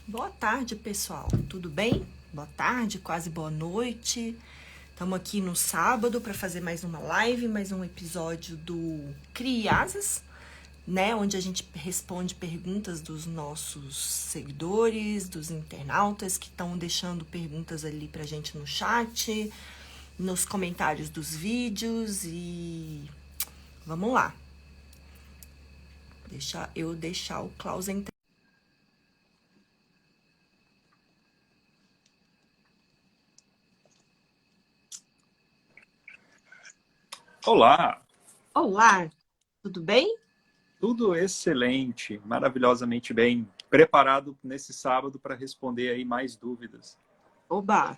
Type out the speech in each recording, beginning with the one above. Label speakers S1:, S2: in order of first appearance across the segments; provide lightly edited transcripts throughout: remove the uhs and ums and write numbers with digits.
S1: Boa tarde, pessoal. Tudo bem? Boa tarde, quase boa noite. Estamos aqui no sábado para fazer mais uma live, mais um episódio do Crie Asas, né? Onde a gente responde perguntas dos nossos seguidores, dos internautas que estão deixando perguntas ali pra gente no chat, nos comentários dos vídeos e vamos lá. Deixa eu deixar o Klaus entrar.
S2: Olá,
S1: Olá, tudo bem?
S2: tudo excelente, maravilhosamente bem, preparado nesse sábado para responder aí mais dúvidas.
S1: Oba!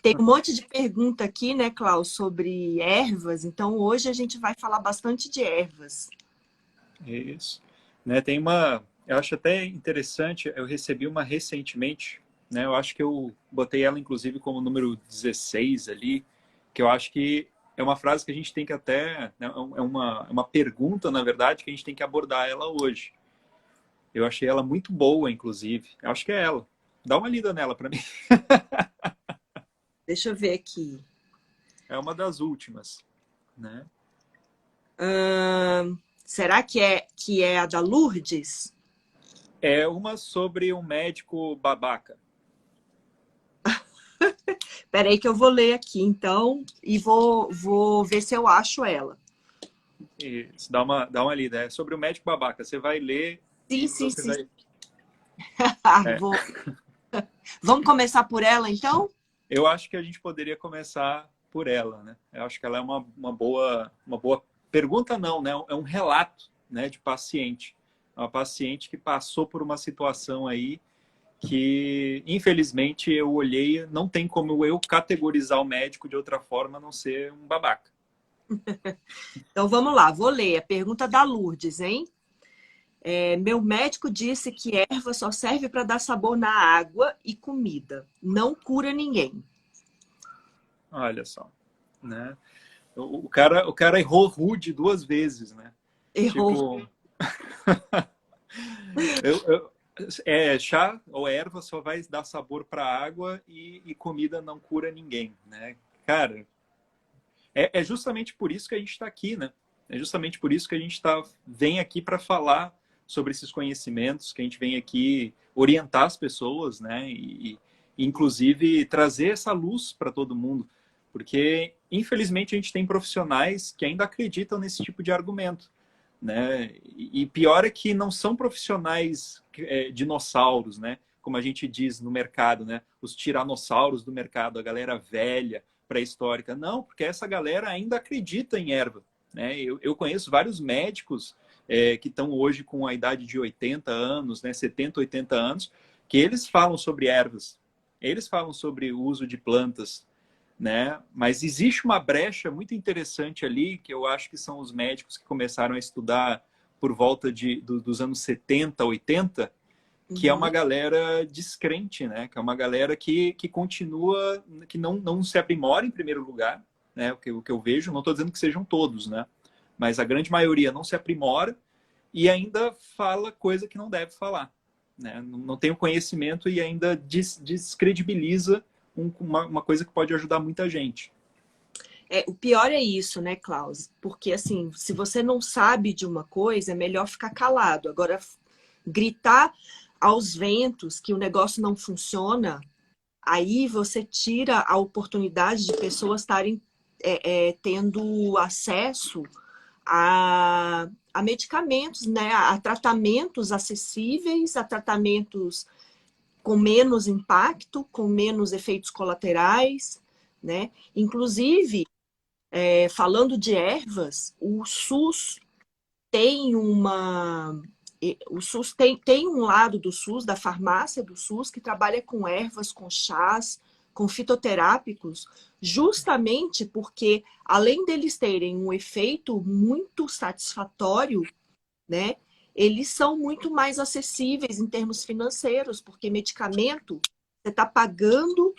S1: Tem um monte de pergunta aqui, né, Klaus, sobre ervas. Então, hoje a gente vai falar bastante de ervas.
S2: Isso. Eu acho até interessante, eu recebi uma recentemente, né? Eu acho que eu botei ela inclusive como número 16 ali, que eu acho que é uma frase que a gente tem que até, né, é uma pergunta, na verdade, que a gente tem que abordar ela hoje. Eu achei ela muito boa, inclusive. Eu acho que é ela. Dá uma lida nela para mim.
S1: Deixa eu ver aqui.
S2: É uma das últimas, né?
S1: Será que é a da Lourdes?
S2: É uma sobre um médico babaca.
S1: Peraí que eu vou ler aqui, então, e vou ver se eu acho ela.
S2: Isso, dá uma lida. É sobre o médico babaca. Você vai ler
S1: Sim,
S2: e
S1: sim,
S2: você
S1: sim.
S2: vai. É,
S1: Vou. Vamos começar por ela, então?
S2: eu acho que a gente poderia começar por ela, né? Eu acho que ela é uma boa pergunta, não, né? É um relato, né, de paciente. É uma paciente que passou por uma situação aí que, infelizmente, eu olhei, não tem como eu categorizar o médico de outra forma a não ser um babaca.
S1: Então, vamos lá, vou ler. A pergunta da Lourdes, hein? Meu médico disse que erva só serve para dar sabor na água e comida. Não cura ninguém.
S2: Olha só, né? O cara errou rude duas vezes, né?
S1: Errou.
S2: Tipo, eu, eu- chá ou erva só vai dar sabor para água e comida não cura ninguém, né? Cara, é justamente por isso que a gente está aqui, né? É justamente por isso que a gente vem aqui para falar sobre esses conhecimentos, que a gente vem aqui orientar as pessoas, né? Inclusive trazer essa luz para todo mundo, porque infelizmente a gente tem profissionais que ainda acreditam nesse tipo de argumento, né? E pior é que não são profissionais dinossauros, né? Como a gente diz no mercado, né? Os tiranossauros do mercado, a galera velha, pré-histórica. Não, porque essa galera ainda acredita em erva, né? Eu conheço vários médicos que estão hoje com a idade de 80 anos, né? 70, 80 anos, que eles falam sobre ervas, eles falam sobre o uso de plantas, né? Mas existe uma brecha muito interessante ali, que eu acho que são os médicos que começaram a estudar por volta dos anos 70, 80, que é uma
S1: Uhum.
S2: galera descrente, né? Que é uma galera que continua, que não se aprimora em primeiro lugar, né? O que eu vejo, não estou dizendo que sejam todos, né? Mas a grande maioria não se aprimora e ainda fala coisa que não deve falar, né? Não tem o conhecimento e ainda descredibiliza uma coisa que pode ajudar muita gente.
S1: O pior é isso, né, Klaus? Porque, assim, se você não sabe de uma coisa, é melhor ficar calado. Agora, gritar aos ventos que o negócio não funciona, aí você tira a oportunidade de pessoas estarem tendo acesso a medicamentos, né, a tratamentos acessíveis, a tratamentos com menos impacto, com menos efeitos colaterais, né? Inclusive, falando de ervas, tem uma o SUS tem um lado do SUS, da farmácia do SUS, que trabalha com ervas, com chás, com fitoterápicos, justamente porque, além deles terem um efeito muito satisfatório, né, eles são muito mais acessíveis em termos financeiros, porque medicamento você está pagando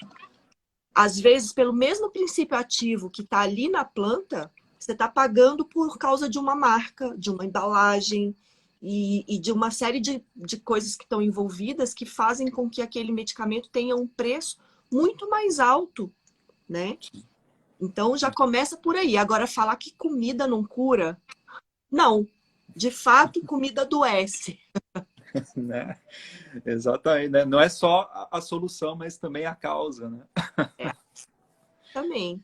S1: às vezes, pelo mesmo princípio ativo que está ali na planta, você está pagando por causa de uma marca, de uma embalagem, e de uma série de coisas que estão envolvidas que fazem com que aquele medicamento tenha um preço muito mais alto, né? Então já começa por aí. Agora, falar que comida não cura, não. De fato, comida adoece.
S2: Né? Exatamente, né? Não é só a solução, mas também a causa, né?
S1: É, também.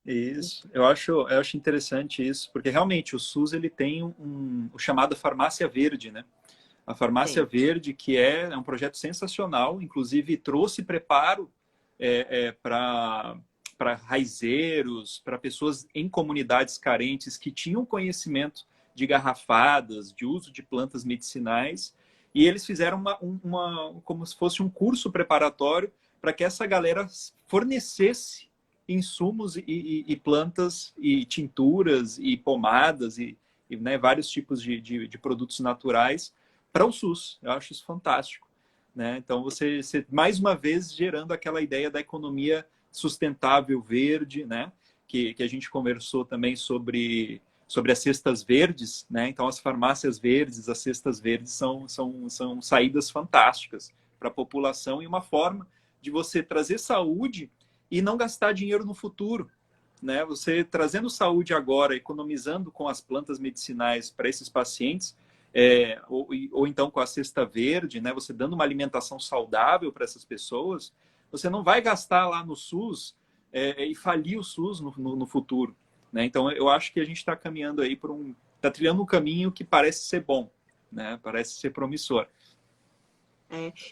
S2: Isso, eu acho interessante isso, porque realmente o SUS ele tem o chamado farmácia verde, né? A farmácia
S1: Tem.
S2: verde, que é um projeto sensacional, inclusive trouxe preparo para raizeiros, para pessoas em comunidades carentes que tinham conhecimento de garrafadas, de uso de plantas medicinais, e eles fizeram como se fosse um curso preparatório para que essa galera fornecesse insumos e plantas e tinturas e pomadas né, vários tipos de produtos naturais para o SUS. Eu acho isso fantástico. Né? Então, você, mais uma vez, gerando aquela ideia da economia sustentável verde, né? que a gente conversou também sobre as cestas verdes. Né? Então, as farmácias verdes, as cestas verdes são saídas fantásticas para a população e uma forma de você trazer saúde e não gastar dinheiro no futuro. Né? Você trazendo saúde agora, economizando com as plantas medicinais para esses pacientes, ou então com a cesta verde, né? Você dando uma alimentação saudável para essas pessoas, você não vai gastar lá no SUS e falir o SUS no futuro. Né? Então, eu acho que a gente está caminhando aí está trilhando um caminho que parece ser bom, né? Parece ser promissor.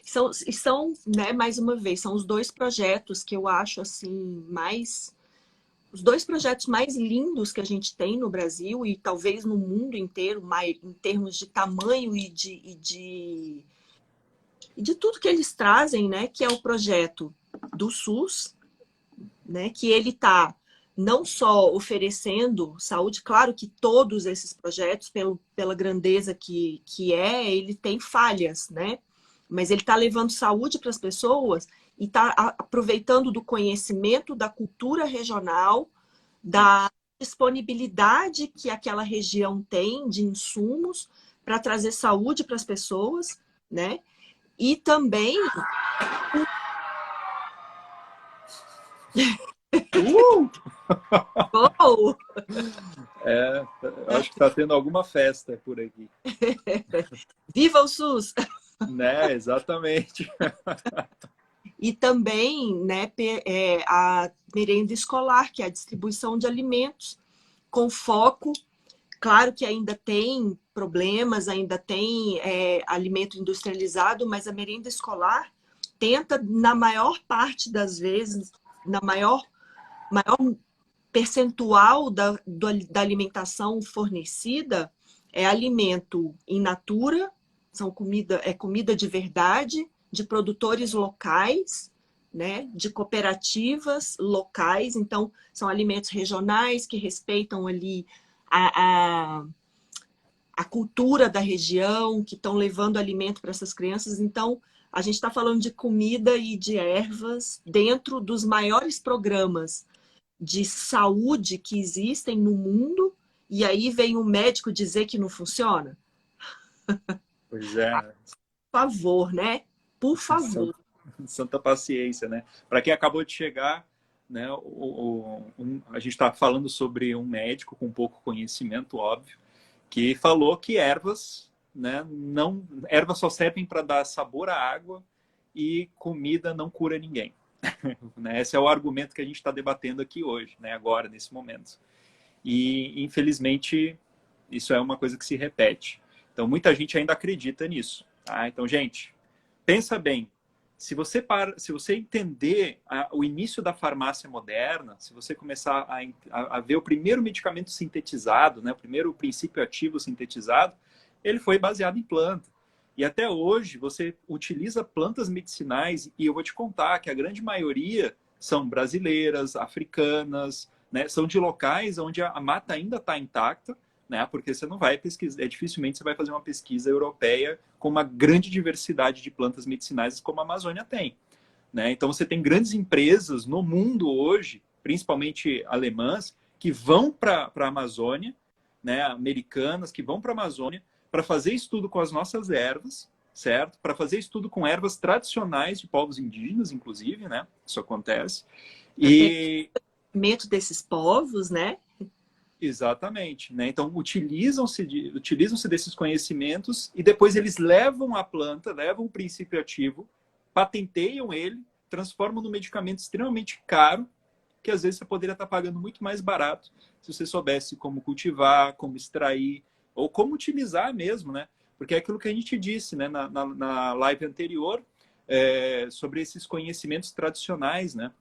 S1: São, né, mais uma vez, são os dois projetos que eu acho assim os dois projetos mais lindos que a gente tem no Brasil e talvez no mundo inteiro, em termos de tamanho e de tudo que eles trazem, né? Que é o projeto do SUS, né? Que ele está não só oferecendo saúde, claro que todos esses projetos, pela grandeza que ele tem falhas, né? Mas ele está levando saúde para as pessoas e está aproveitando do conhecimento da cultura regional, da disponibilidade que aquela região tem de insumos para trazer saúde para as pessoas, né? E também oh,
S2: Eu acho que está tendo alguma festa por aqui.
S1: viva o SUS!
S2: Né? Exatamente.
S1: E também, né, a merenda escolar, que é a distribuição de alimentos, com foco. Claro que ainda tem problemas, ainda tem alimento industrializado, mas a merenda escolar tenta, na maior parte das vezes, na maior percentual da alimentação fornecida, é alimento in natura, é comida de verdade, de produtores locais, né, de cooperativas locais. Então, são alimentos regionais que respeitam ali a cultura da região, que estão levando alimento para essas crianças. Então, a gente está falando de comida e de ervas dentro dos maiores programas de saúde que existem no mundo, e aí vem o médico dizer que não funciona?
S2: Pois é.
S1: Por favor, né? Por favor.
S2: Santa paciência, né? Para quem acabou de chegar, né? A gente está falando sobre um médico com pouco conhecimento, óbvio, que falou que ervas, né? Ervas só servem para dar sabor à água e comida não cura ninguém. Né? Esse é o argumento que a gente está debatendo aqui hoje, né? Agora, nesse momento. E, infelizmente, isso é uma coisa que se repete. Então, muita gente ainda acredita nisso. Tá? Então, gente, pensa bem. Se você entender o início da farmácia moderna, se você começar a ver o primeiro medicamento sintetizado, né? O primeiro princípio ativo sintetizado, ele foi baseado em planta. E até hoje você utiliza plantas medicinais e eu vou te contar que a grande maioria são brasileiras, africanas, né? São de locais onde a mata ainda está intacta, né? Porque você não vai pesquisar, dificilmente você vai fazer uma pesquisa europeia com uma grande diversidade de plantas medicinais como a Amazônia tem. Né? Então você tem grandes empresas no mundo hoje, principalmente alemãs, que vão para a Amazônia, né? Americanas que vão para a Amazônia para fazer estudo com as nossas ervas, certo? Para fazer estudo com ervas tradicionais de povos indígenas, inclusive, né? Isso acontece. E
S1: Medo desses povos, né?
S2: exatamente, né? Então utilizam-se desses conhecimentos e depois eles levam a planta, levam o princípio ativo, patenteiam ele, transformam num medicamento extremamente caro, que às vezes você poderia estar pagando muito mais barato se você soubesse como cultivar, como extrair, ou como utilizar mesmo, né? Porque é aquilo que a gente disse, né, na live anterior, sobre esses conhecimentos tradicionais, né?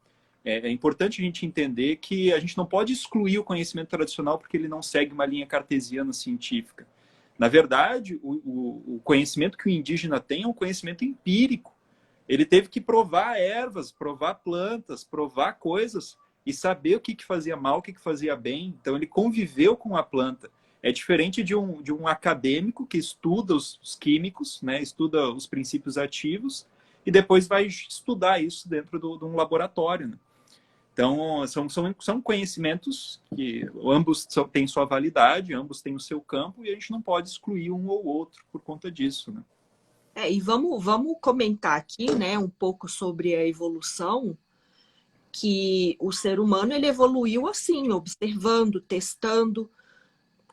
S2: É importante a gente entender que a gente não pode excluir o conhecimento tradicional porque ele não segue uma linha cartesiana científica. Na verdade, o conhecimento que o indígena tem é um conhecimento empírico. Ele teve que provar ervas, provar plantas, provar coisas e saber o que fazia mal, o que fazia bem. Então, ele conviveu com a planta. É diferente de um acadêmico que estuda os químicos, né? Estuda os princípios ativos e depois vai estudar isso dentro de um laboratório, né? Então, são conhecimentos que ambos têm sua validade, ambos têm o seu campo, e a gente não pode excluir um ou outro por conta disso, né?
S1: E vamos comentar aqui, né, um pouco sobre a evolução, que o ser humano ele evoluiu assim, observando, testando.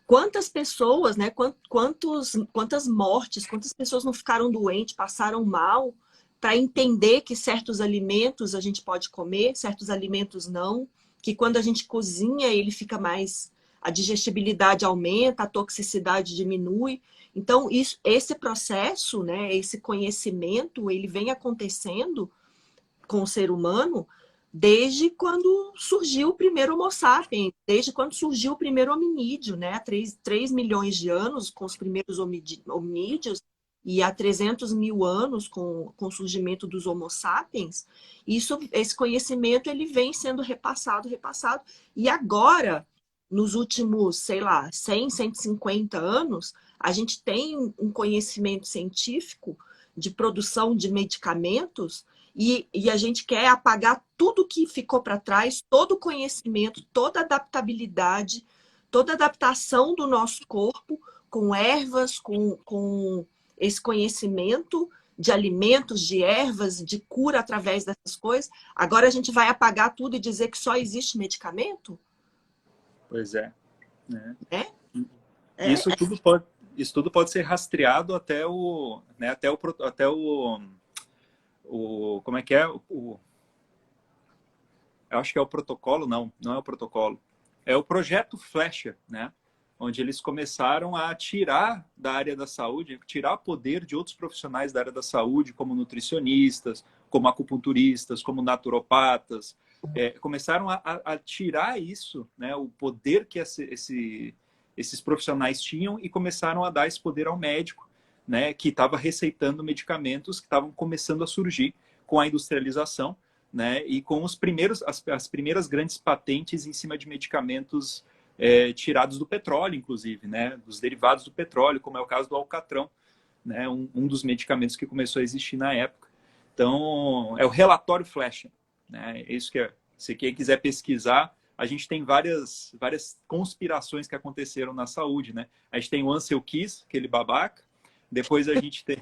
S1: Quantas pessoas, né, quantas mortes, quantas pessoas não ficaram doentes, passaram mal, para entender que certos alimentos a gente pode comer, certos alimentos não, que quando a gente cozinha ele fica mais, a digestibilidade aumenta, a toxicidade diminui. Então, esse processo, né, esse conhecimento, ele vem acontecendo com o ser humano desde quando surgiu o primeiro Homo sapiens, desde quando surgiu o primeiro hominídeo, né? Há 3 milhões de anos com os primeiros hominídeos e há 300 mil anos com o surgimento dos Homo sapiens. Esse conhecimento ele vem sendo repassado, e agora, nos últimos, sei lá, 100, 150 anos, a gente tem um conhecimento científico de produção de medicamentos e a gente quer apagar tudo que ficou para trás, todo o conhecimento, toda a adaptabilidade, toda a adaptação do nosso corpo com ervas, com esse conhecimento de alimentos, de ervas, de cura através dessas coisas. Agora a gente vai apagar tudo e dizer que só existe medicamento?
S2: Pois é. Né? Isso tudo pode ser rastreado até como é que é? Eu acho que é o protocolo, não é o protocolo. É o projeto Flecha, né? Onde eles começaram a tirar da área da saúde, tirar poder de outros profissionais da área da saúde, como nutricionistas, como acupunturistas, como naturopatas. Começaram a tirar isso, né? O poder que esses profissionais tinham e começaram a dar esse poder ao médico, né, que estava receitando medicamentos que estavam começando a surgir com a industrialização, né, e com as primeiras grandes patentes em cima de medicamentos tirados do petróleo, inclusive, né, dos derivados do petróleo, como é o caso do alcatrão, né, um dos medicamentos que começou a existir na época. Então, é o relatório Flecha, né, é isso que se quem quiser pesquisar, a gente tem várias conspirações que aconteceram na saúde, né? A gente tem o Ansel Keys, aquele babaca. Depois a gente tem...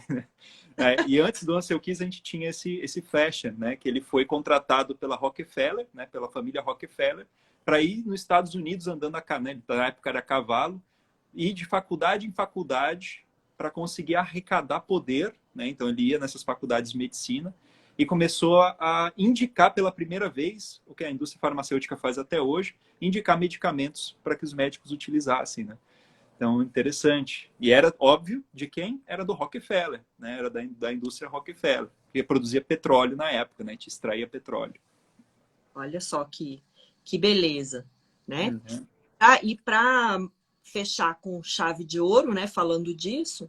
S2: e antes do Ansel Keys, a gente tinha esse Flecha, né? Que ele foi contratado pela Rockefeller, né? Pela família Rockefeller, para ir nos Estados Unidos andando na época era cavalo, ir de faculdade em faculdade para conseguir arrecadar poder, né? Então ele ia nessas faculdades de medicina e começou a indicar pela primeira vez, o que a indústria farmacêutica faz até hoje, indicar medicamentos para que os médicos utilizassem, né? Então, interessante. E era óbvio de quem? Era do Rockefeller, né? Era da indústria Rockefeller, que produzia petróleo na época, né? A gente extraía petróleo.
S1: Olha só que beleza, né?
S2: Uhum.
S1: E para fechar com chave de ouro, né? Falando disso,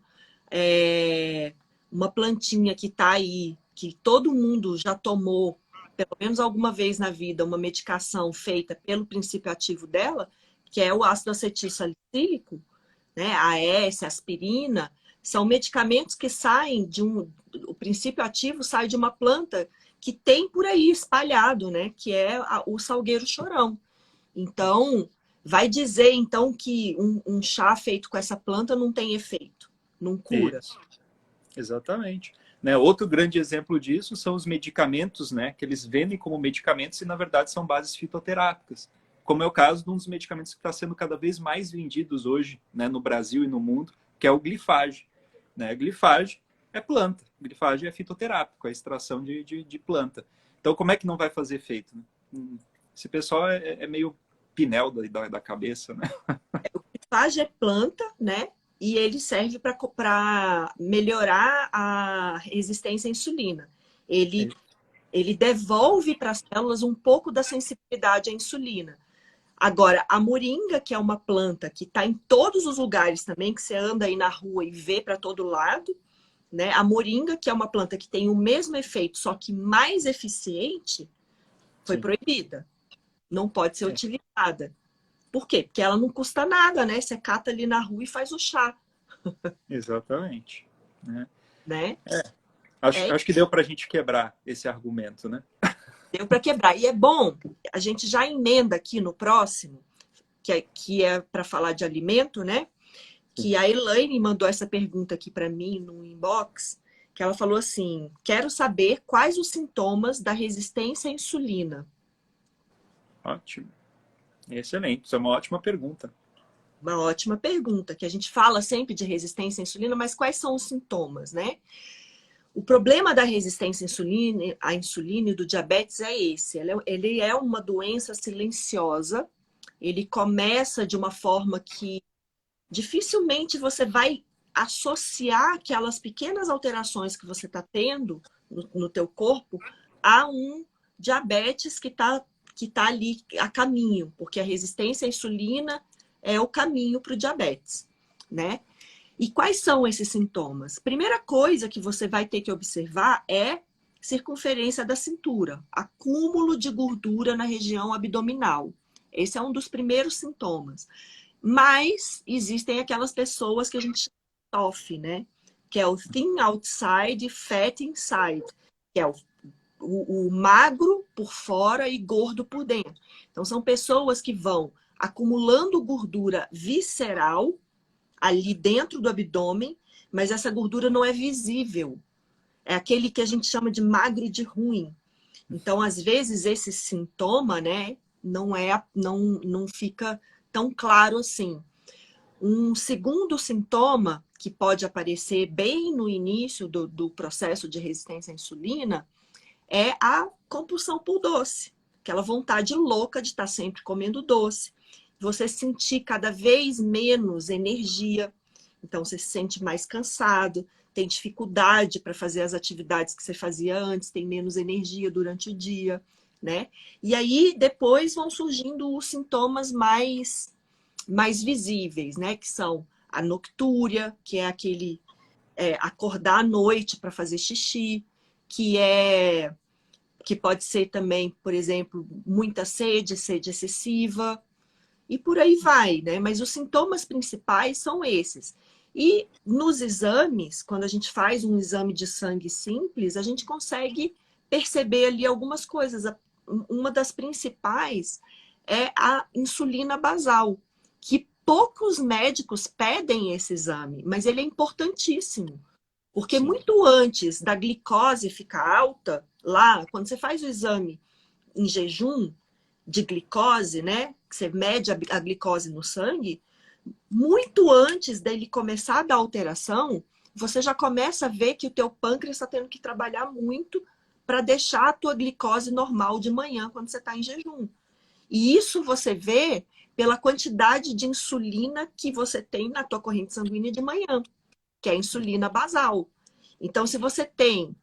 S1: uma plantinha que está aí, que todo mundo já tomou, pelo menos alguma vez na vida, uma medicação feita pelo princípio ativo dela, que é o ácido acetil salicílico, né? A AS, a aspirina, são medicamentos que saem o princípio ativo sai de uma planta que tem por aí espalhado, né? Que é o salgueiro chorão. Então, vai dizer então que um chá feito com essa planta não tem efeito. não cura.
S2: Isso. Exatamente. Né? Outro grande exemplo disso são os medicamentos, né? Que eles vendem como medicamentos e, na verdade, são bases fitoterápicas. Como é o caso de um dos medicamentos que está sendo cada vez mais vendidos hoje, né, no Brasil e no mundo, que é o glifage. Né? Glifage é planta, glifage é fitoterápico, é extração de planta. Então, como é que não vai fazer efeito? Né? Esse pessoal é meio pinel da cabeça, né?
S1: O glifage é planta, né? E ele serve para melhorar a resistência à insulina. Ele, ele devolve para as células um pouco da sensibilidade à insulina. Agora, a moringa, que é uma planta que está em todos os lugares também, que você anda aí na rua e vê para todo lado, né? A moringa, que é uma planta que tem o mesmo efeito, só que mais eficiente, foi
S2: Sim.
S1: proibida. Não pode ser
S2: É.
S1: utilizada. Por quê? Porque ela não custa nada, né? Você cata ali na rua e faz o chá,
S2: Exatamente. Né?
S1: né?
S2: Acho que deu para a gente quebrar esse argumento, né?
S1: Deu para quebrar. E é bom, a gente já emenda aqui no próximo, que é para falar de alimento, né? Que a Elaine mandou essa pergunta aqui para mim no inbox, que ela falou assim: quero saber quais os sintomas da resistência à insulina.
S2: Ótimo. Excelente. Isso é uma ótima pergunta.
S1: Uma ótima pergunta, que a gente fala sempre de resistência à insulina, mas quais são os sintomas, né? O problema da resistência à insulina e do diabetes é esse. Ele é uma doença silenciosa. Ele começa de uma forma que dificilmente você vai associar aquelas pequenas alterações que você está tendo no teu corpo a um diabetes que tá ali a caminho, porque a resistência à insulina é o caminho para o diabetes, né? E quais são esses sintomas? Primeira coisa que você vai ter que observar é circunferência da cintura, acúmulo de gordura na região abdominal. Esse é um dos primeiros sintomas. Mas existem aquelas pessoas que a gente chama de TOF, né? Que é o thin outside, fat inside, que é o magro por fora e gordo por dentro. Então, são pessoas que vão acumulando gordura visceral ali dentro do abdômen, mas essa gordura não é visível. É aquele que a gente chama de magro de ruim. Então, às vezes, esse sintoma, né, não fica tão claro assim. Um segundo sintoma que pode aparecer bem no início do processo de resistência à insulina é a compulsão por doce, aquela vontade louca de estar sempre comendo doce. Você sentir cada vez menos energia, então você se sente mais cansado, tem dificuldade para fazer as atividades que você fazia antes, tem menos energia durante o dia, né? E aí depois vão surgindo os sintomas mais visíveis, né? Que são a noctúria, que é aquele acordar à noite para fazer xixi, que pode ser também, por exemplo, muita sede excessiva, e por aí vai, né? Mas os sintomas principais são esses. E nos exames, quando a gente faz um exame de sangue simples, a gente consegue perceber ali algumas coisas. Uma das principais é a insulina basal, que poucos médicos pedem esse exame, mas ele é importantíssimo. Porque
S2: Sim.
S1: muito antes da glicose ficar alta, lá, quando você faz o exame em jejum de glicose, né? Que você mede a glicose no sangue, muito antes dele começar a dar alteração, você já começa a ver que o teu pâncreas está tendo que trabalhar muito para deixar a tua glicose normal de manhã, quando você está em jejum. E isso você vê pela quantidade de insulina que você tem na tua corrente sanguínea de manhã, que é a insulina basal. Então, se você tem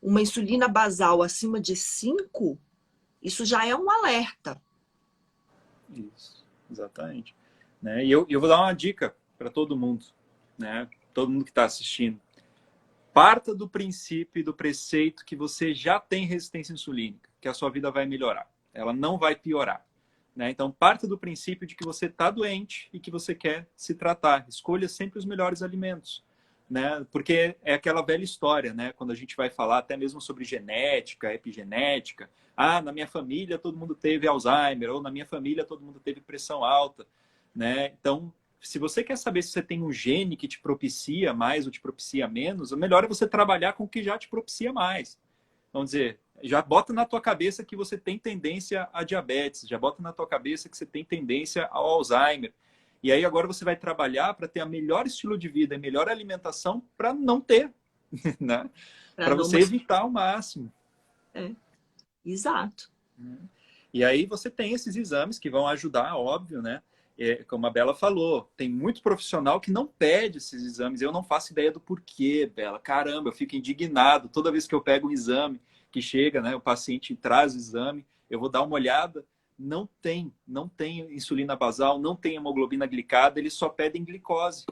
S1: uma insulina basal acima de 5, isso já é um alerta.
S2: Isso, exatamente. Né? E eu vou dar uma dica para todo mundo, né? Todo mundo que está assistindo. Parta do princípio e do preceito que você já tem resistência insulínica, que a sua vida vai melhorar. Ela não vai piorar. Né? Então, parta do princípio de que você está doente e que você quer se tratar. Escolha sempre os melhores alimentos. Né? Porque é aquela velha história, né? Quando a gente vai falar até mesmo sobre genética, epigenética. Ah, na minha família todo mundo teve Alzheimer, ou na minha família todo mundo teve pressão alta. Né? Então, se você quer saber se você tem um gene que te propicia mais ou te propicia menos, o melhor é você trabalhar com o que já te propicia mais. Vamos dizer, já bota na tua cabeça que você tem tendência a diabetes, já bota na tua cabeça que você tem tendência ao Alzheimer. E aí agora você vai trabalhar para ter a melhor estilo de vida e melhor alimentação para não ter, né? Para você evitar ao máximo.
S1: Exato.
S2: E aí você tem esses exames que vão ajudar, óbvio, né? Como a Bela falou, tem muito profissional que não pede esses exames. Eu não faço ideia do porquê, Bela. Caramba, eu fico indignado toda vez que eu pego um exame que chega, né? O paciente traz o exame, eu vou dar uma olhada. Não tem insulina basal, não tem hemoglobina glicada, eles só pedem glicose.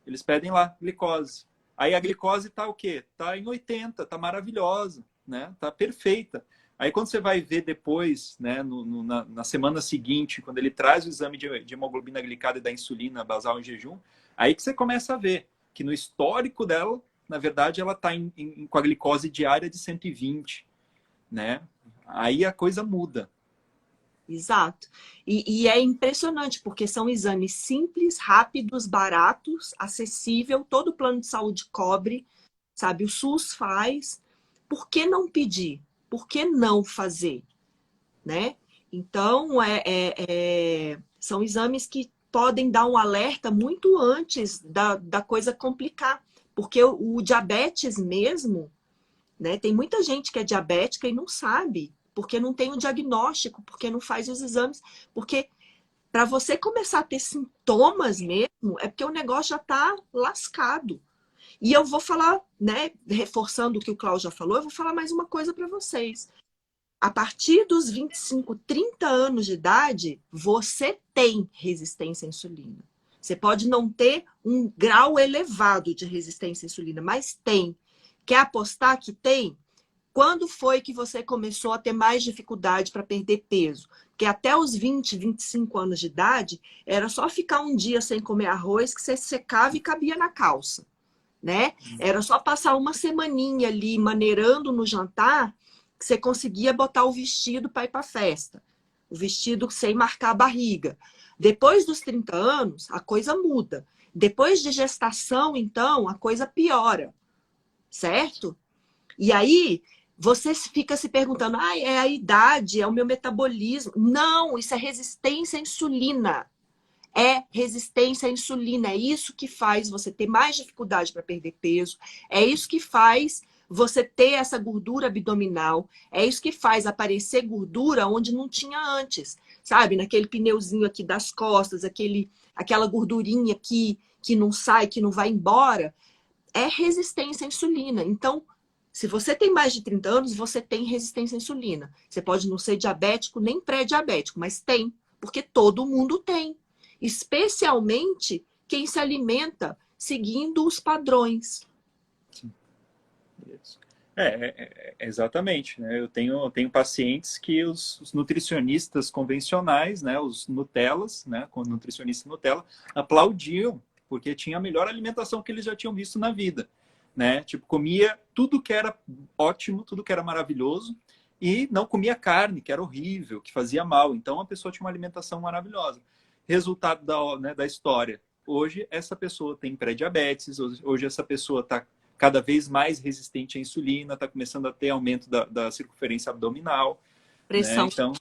S2: Eles pedem lá glicose. Aí a glicose tá o quê? Tá em 80, tá maravilhosa, né? Tá perfeita. Aí quando você vai ver depois, né, na semana seguinte, quando ele traz o exame de hemoglobina glicada e da insulina basal em jejum, aí que você começa a ver que no histórico dela, na verdade, ela está com a glicose diária de 120, né? Aí a coisa muda.
S1: Exato. E é impressionante, porque são exames simples, rápidos, baratos, acessível, todo plano de saúde cobre, sabe? O SUS faz. Por que não pedir? Por que não fazer? Né? Então, são exames que podem dar um alerta muito antes da coisa complicar. Porque o diabetes mesmo, né? Tem muita gente que é diabética e não sabe, porque não tem o diagnóstico, porque não faz os exames. Porque para você começar a ter sintomas mesmo, é porque o negócio já está lascado. E eu vou falar, né, reforçando o que o Cláudio já falou, eu vou falar mais uma coisa para vocês. A partir dos 25, 30 anos de idade, você tem resistência à insulina. Você pode não ter um grau elevado de resistência à insulina, mas tem. Quer apostar que tem? Quando foi que você começou a ter mais dificuldade para perder peso? Porque até os 20, 25 anos de idade, era só ficar um dia sem comer arroz que você secava e cabia na calça, né? Era só passar uma semaninha ali maneirando no jantar que você conseguia botar o vestido para ir para a festa. O vestido sem marcar a barriga. Depois dos 30 anos, a coisa muda. Depois de gestação, então, a coisa piora. Certo? E aí, você fica se perguntando, é a idade, é o meu metabolismo. Não, isso é resistência à insulina. É resistência à insulina. É isso que faz você ter mais dificuldade para perder peso. É isso que faz você ter essa gordura abdominal. É isso que faz aparecer gordura onde não tinha antes. Sabe? Naquele pneuzinho aqui das costas, aquela gordurinha que não sai, que não vai embora. É resistência à insulina. Então, se você tem mais de 30 anos, você tem resistência à insulina. Você pode não ser diabético nem pré-diabético, mas tem, porque todo mundo tem. Especialmente quem se alimenta seguindo os padrões.
S2: Sim. Exatamente. Né? Eu tenho pacientes que os nutricionistas convencionais, né, os Nutellas, né, com nutricionista Nutella, aplaudiam, porque tinha a melhor alimentação que eles já tinham visto na vida. Né? Tipo, comia tudo que era ótimo, tudo que era maravilhoso, e não comia carne, que era horrível, que fazia mal. Então a pessoa tinha uma alimentação maravilhosa. Resultado da história. Hoje essa pessoa tem pré-diabetes, hoje essa pessoa está cada vez mais resistente à insulina, está começando a ter aumento da circunferência abdominal.
S1: Pressão.
S2: Né? Então,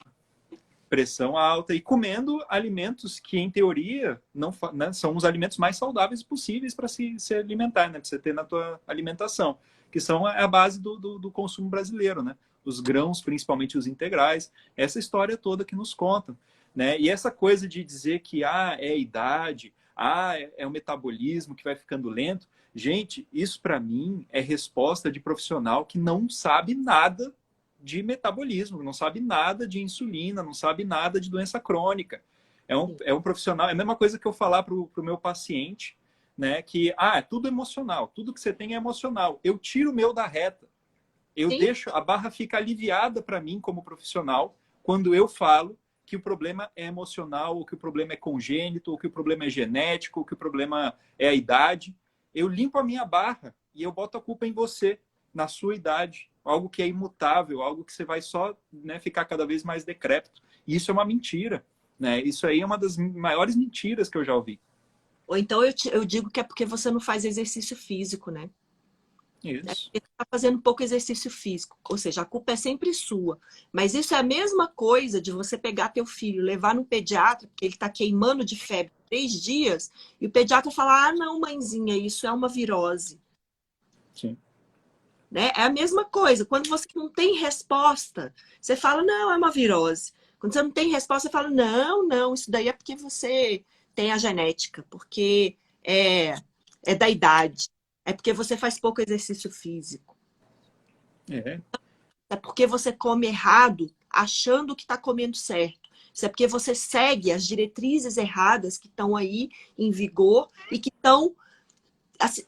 S2: pressão alta e comendo alimentos que, em teoria, não, né, são os alimentos mais saudáveis possíveis para se alimentar, né? Para você ter na tua alimentação, que são a base do consumo brasileiro, né? Os grãos, principalmente os integrais, essa história toda que nos contam, né? E essa coisa de dizer que é a idade, é o metabolismo que vai ficando lento. Gente, isso para mim é resposta de profissional que não sabe nada de metabolismo, não sabe nada de insulina, não sabe nada de doença crônica. É um profissional, é a mesma coisa que eu falar para o meu paciente, né, que é tudo emocional, tudo que você tem é emocional. Eu tiro o meu da reta. Eu
S1: Sim.
S2: deixo, a barra fica aliviada para mim como profissional quando eu falo que o problema é emocional, ou que o problema é congênito, ou que o problema é genético, ou que o problema é a idade. Eu limpo a minha barra e eu boto a culpa em você, na sua idade, algo que é imutável, algo que você vai só, né, ficar cada vez mais decrépito. E isso é uma mentira, né? Isso aí é uma das maiores mentiras que eu já ouvi.
S1: Ou então eu digo que é porque você não faz exercício físico, né? É
S2: Isso.
S1: porque você está fazendo pouco exercício físico. Ou seja, a culpa é sempre sua. Mas isso é a mesma coisa de você pegar teu filho, levar no pediatra, porque ele está queimando de febre 3 dias, e o pediatra falar, ah, não, mãezinha, isso é uma virose.
S2: Sim.
S1: Né? É a mesma coisa. Quando você não tem resposta, você fala, não, é uma virose. Quando você não tem resposta, você fala, não, não, isso daí é porque você tem a genética, porque é, é da idade, é porque você faz pouco exercício físico,
S2: É,
S1: é porque você come errado, achando que está comendo certo. Isso é porque você segue as diretrizes erradas que estão aí em vigor e que estão.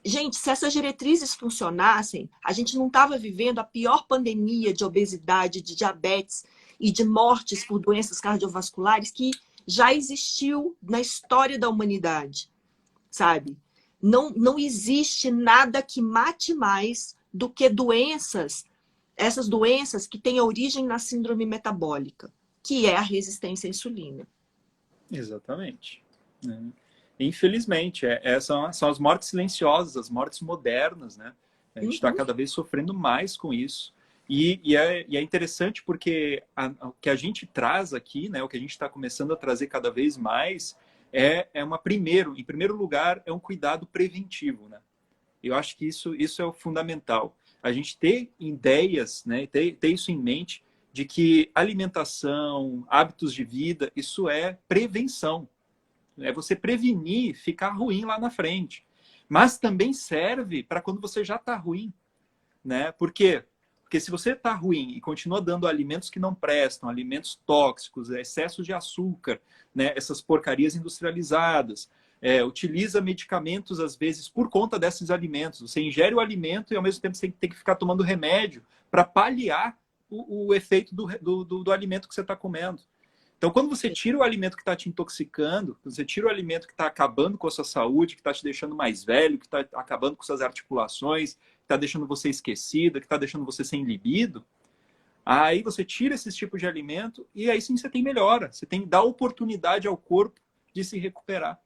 S1: Gente, se essas diretrizes funcionassem, a gente não estava vivendo a pior pandemia de obesidade, de diabetes e de mortes por doenças cardiovasculares que já existiu na história da humanidade, sabe? Não existe nada que mate mais do que essas doenças que têm origem na síndrome metabólica, que é a resistência à insulina.
S2: exatamente. Né? Infelizmente, são as mortes silenciosas, as mortes modernas, né? A gente está
S1: Uhum.
S2: cada vez sofrendo mais com isso. E é interessante porque o que a gente traz aqui, né, o que a gente está começando a trazer cada vez mais, em primeiro lugar, é um cuidado preventivo. Né? Eu acho que isso é o fundamental. A gente ter ideias, né, ter isso em mente, de que alimentação, hábitos de vida, isso é prevenção. É você prevenir ficar ruim lá na frente. Mas também serve para quando você já está ruim. Né? Por quê? Porque se você está ruim e continua dando alimentos que não prestam, alimentos tóxicos, excesso de açúcar, né? Essas porcarias industrializadas, utiliza medicamentos às vezes por conta desses alimentos. Você ingere o alimento e ao mesmo tempo você tem que ficar tomando remédio para paliar o efeito do alimento que você está comendo. Então, quando você tira o alimento que está te intoxicando, quando você tira o alimento que está acabando com a sua saúde, que está te deixando mais velho, que está acabando com suas articulações, que está deixando você esquecida, que está deixando você sem libido, aí você tira esses tipos de alimento e aí sim você tem melhora. Você tem dá oportunidade ao corpo de se recuperar.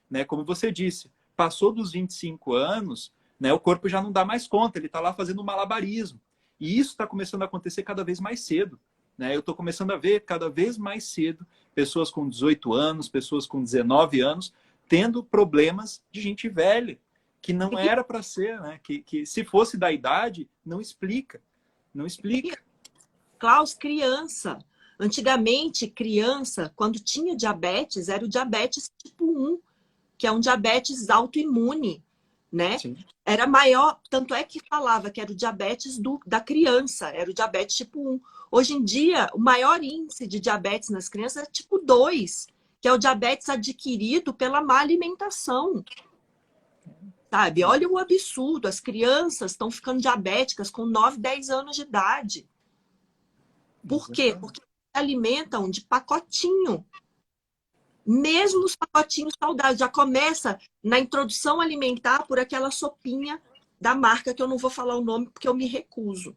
S2: Né? Como você disse, passou dos 25 anos, né, o corpo já não dá mais conta, ele está lá fazendo um malabarismo. E isso está começando a acontecer cada vez mais cedo. Né? Eu estou começando a ver cada vez mais cedo pessoas com 18 anos, pessoas com 19 anos, tendo problemas de gente velha, que não era para ser, né? Que se fosse da idade, não explica. Não explica.
S1: Klaus, criança. Antigamente, criança, quando tinha diabetes, era o diabetes tipo 1, que é um diabetes autoimune, né?
S2: Sim.
S1: Era maior, tanto é que falava que era o diabetes da criança, era o diabetes tipo 1. Hoje em dia, o maior índice de diabetes nas crianças é tipo 2, que é o diabetes adquirido pela má alimentação. Sabe? Olha o absurdo, as crianças estão ficando diabéticas com 9, 10 anos de idade. Por quê?
S2: Exatamente.
S1: Porque se alimentam de pacotinho. Mesmo os pacotinhos saudáveis. Já começa na introdução alimentar por aquela sopinha da marca, que eu não vou falar o nome porque eu me recuso.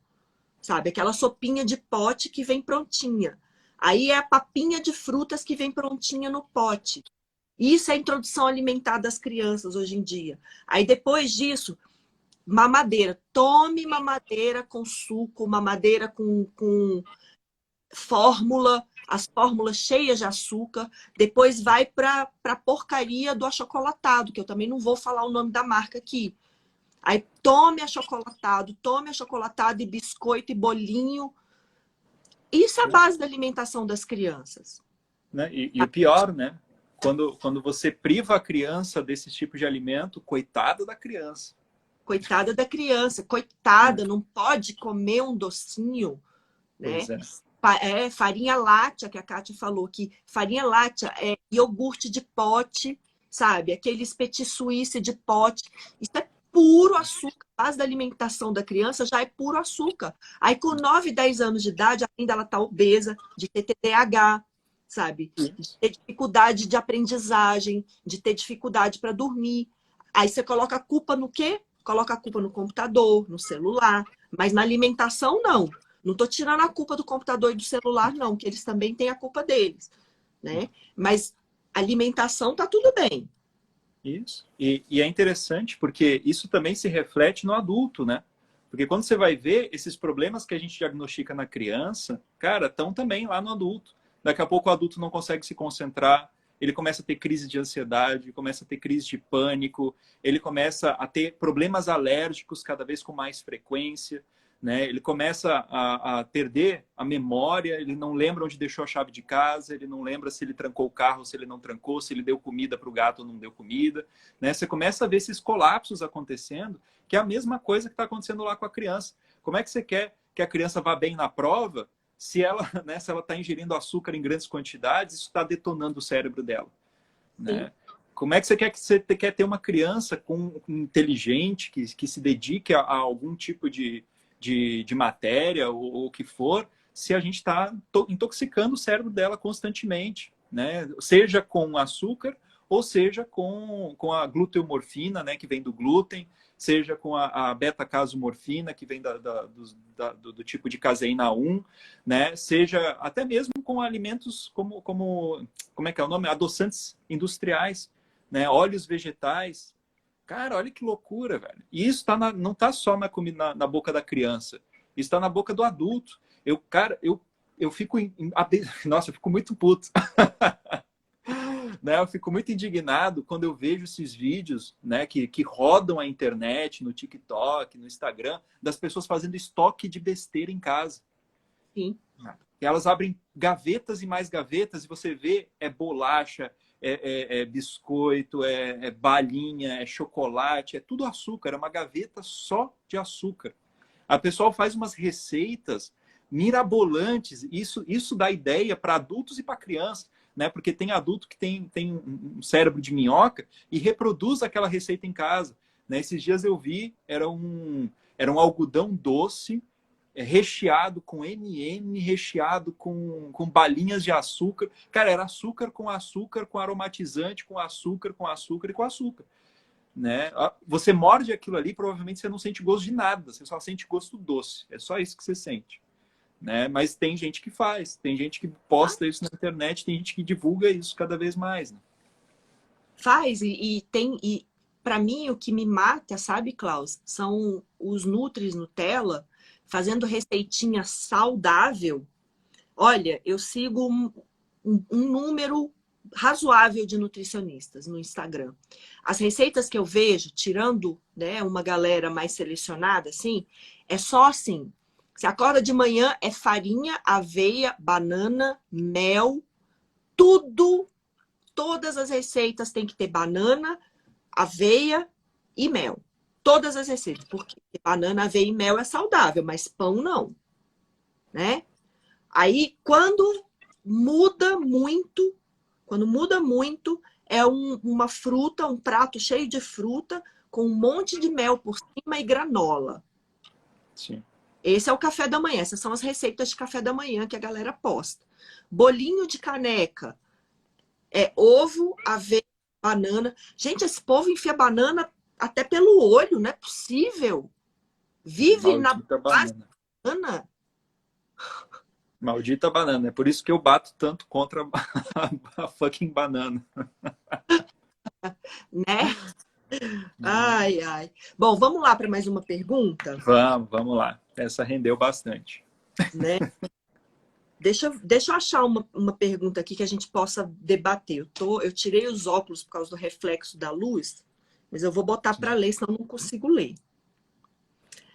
S1: Sabe? Aquela sopinha de pote que vem prontinha. Aí é a papinha de frutas que vem prontinha no pote. Isso é a introdução alimentar das crianças hoje em dia. Aí depois disso, mamadeira. Tome mamadeira com suco, mamadeira com fórmula, as fórmulas cheias de açúcar. Depois vai para a porcaria do achocolatado, que eu também não vou falar o nome da marca aqui. Aí tome achocolatado e biscoito e bolinho. Isso é a base da alimentação das crianças.
S2: Né? E o pior, né? Quando você priva a criança desse tipo de alimento, coitada da criança.
S1: Coitada da criança,
S2: Né?
S1: coitada, não pode comer um docinho, né?
S2: Pois é.
S1: É farinha láctea, que a Kátia falou, que farinha láctea é iogurte de pote, sabe? Aqueles petit suisse de pote. Isso é puro açúcar. A base da alimentação da criança já é puro açúcar. Aí com 9, 10 anos de idade, ainda ela está obesa, de ter TDAH, sabe? De ter dificuldade de aprendizagem, de ter dificuldade para dormir. Aí você coloca a culpa no quê? Coloca a culpa no computador, no celular. Mas na alimentação, não. Não estou tirando a culpa do computador e do celular, não, que eles também têm a culpa deles, né? Mas alimentação tá tudo bem.
S2: Isso. E é interessante porque isso também se reflete no adulto, né? Porque quando você vai ver, esses problemas que a gente diagnostica na criança, cara, estão também lá no adulto. Daqui a pouco o adulto não consegue se concentrar, ele começa a ter crise de ansiedade, começa a ter crise de pânico, ele começa a ter problemas alérgicos cada vez com mais frequência, né? Ele começa a perder a memória, ele não lembra onde deixou a chave de casa, ele não lembra se ele trancou o carro, se ele não trancou, se ele deu comida para o gato ou não deu comida, né? Você começa a ver esses colapsos acontecendo, que é a mesma coisa que está acontecendo lá com a criança. Como é que você quer que a criança vá bem na prova se ela, né, se ela está ingerindo açúcar em grandes quantidades, isso está detonando o cérebro dela, né? Como é que você quer ter uma criança inteligente, que se dedique a algum tipo de matéria ou o que for, se a gente está intoxicando o cérebro dela constantemente, né? Seja com açúcar ou seja com a gluteomorfina, né, que vem do glúten, seja com a beta-casomorfina, que vem do tipo de caseína 1, né? Seja até mesmo com alimentos como é que é o nome? Adoçantes industriais, né? Óleos vegetais. Cara, olha que loucura, velho. E isso não tá só na comida, na boca da criança. Isso está na boca do adulto. Cara, eu fico... Nossa, eu fico muito puto. Né? Eu fico muito indignado quando eu vejo esses vídeos, né, que rodam a internet, no TikTok, no Instagram, das pessoas fazendo estoque de besteira em casa.
S1: Sim.
S2: E elas abrem gavetas e mais gavetas e você vê, é bolacha, é biscoito, é balinha, é chocolate, é tudo açúcar, é uma gaveta só de açúcar. A pessoa faz umas receitas mirabolantes, isso dá ideia para adultos e para crianças, né? Porque tem adulto que tem um cérebro de minhoca e reproduz aquela receita em casa, né? Esses dias eu vi, era um algodão doce, recheado com M&M, recheado com balinhas de açúcar. Cara, era açúcar, com aromatizante, com açúcar e com açúcar. Né? Você morde aquilo ali, provavelmente você não sente gosto de nada, você só sente gosto doce. É só isso que você sente. Né? Mas tem gente que faz, tem gente que posta isso na internet, tem gente que divulga isso cada vez mais. Né?
S1: Faz, e para mim o que me mata, sabe, Klaus, são os Nutris Nutella fazendo receitinha saudável. Olha, eu sigo um número razoável de nutricionistas no Instagram. As receitas que eu vejo, tirando, né, uma galera mais selecionada, assim, é só assim. Você acorda de manhã, é farinha, aveia, banana, mel, tudo. Todas as receitas têm que ter banana, aveia e mel. Todas as receitas, porque banana, aveia e mel é saudável, mas pão não, né? Aí, quando muda muito, é uma fruta, um prato cheio de fruta, com um monte de mel por cima e granola.
S2: Sim.
S1: Esse é o café da manhã. Essas são as receitas de café da manhã que a galera posta. Bolinho de caneca. É ovo, aveia, banana. Gente, esse povo enfia banana até pelo olho, não é possível. Vive
S2: Maldita
S1: na base
S2: banana.
S1: da banana.
S2: Maldita banana. É por isso que eu bato tanto contra a fucking banana.
S1: Né? Ai, ai. Bom, vamos lá para mais uma pergunta?
S2: Vamos lá. Essa rendeu bastante.
S1: Né? Deixa eu achar uma pergunta aqui que a gente possa debater. Eu tirei os óculos por causa do reflexo da luz, mas eu vou botar para ler, senão eu não consigo ler.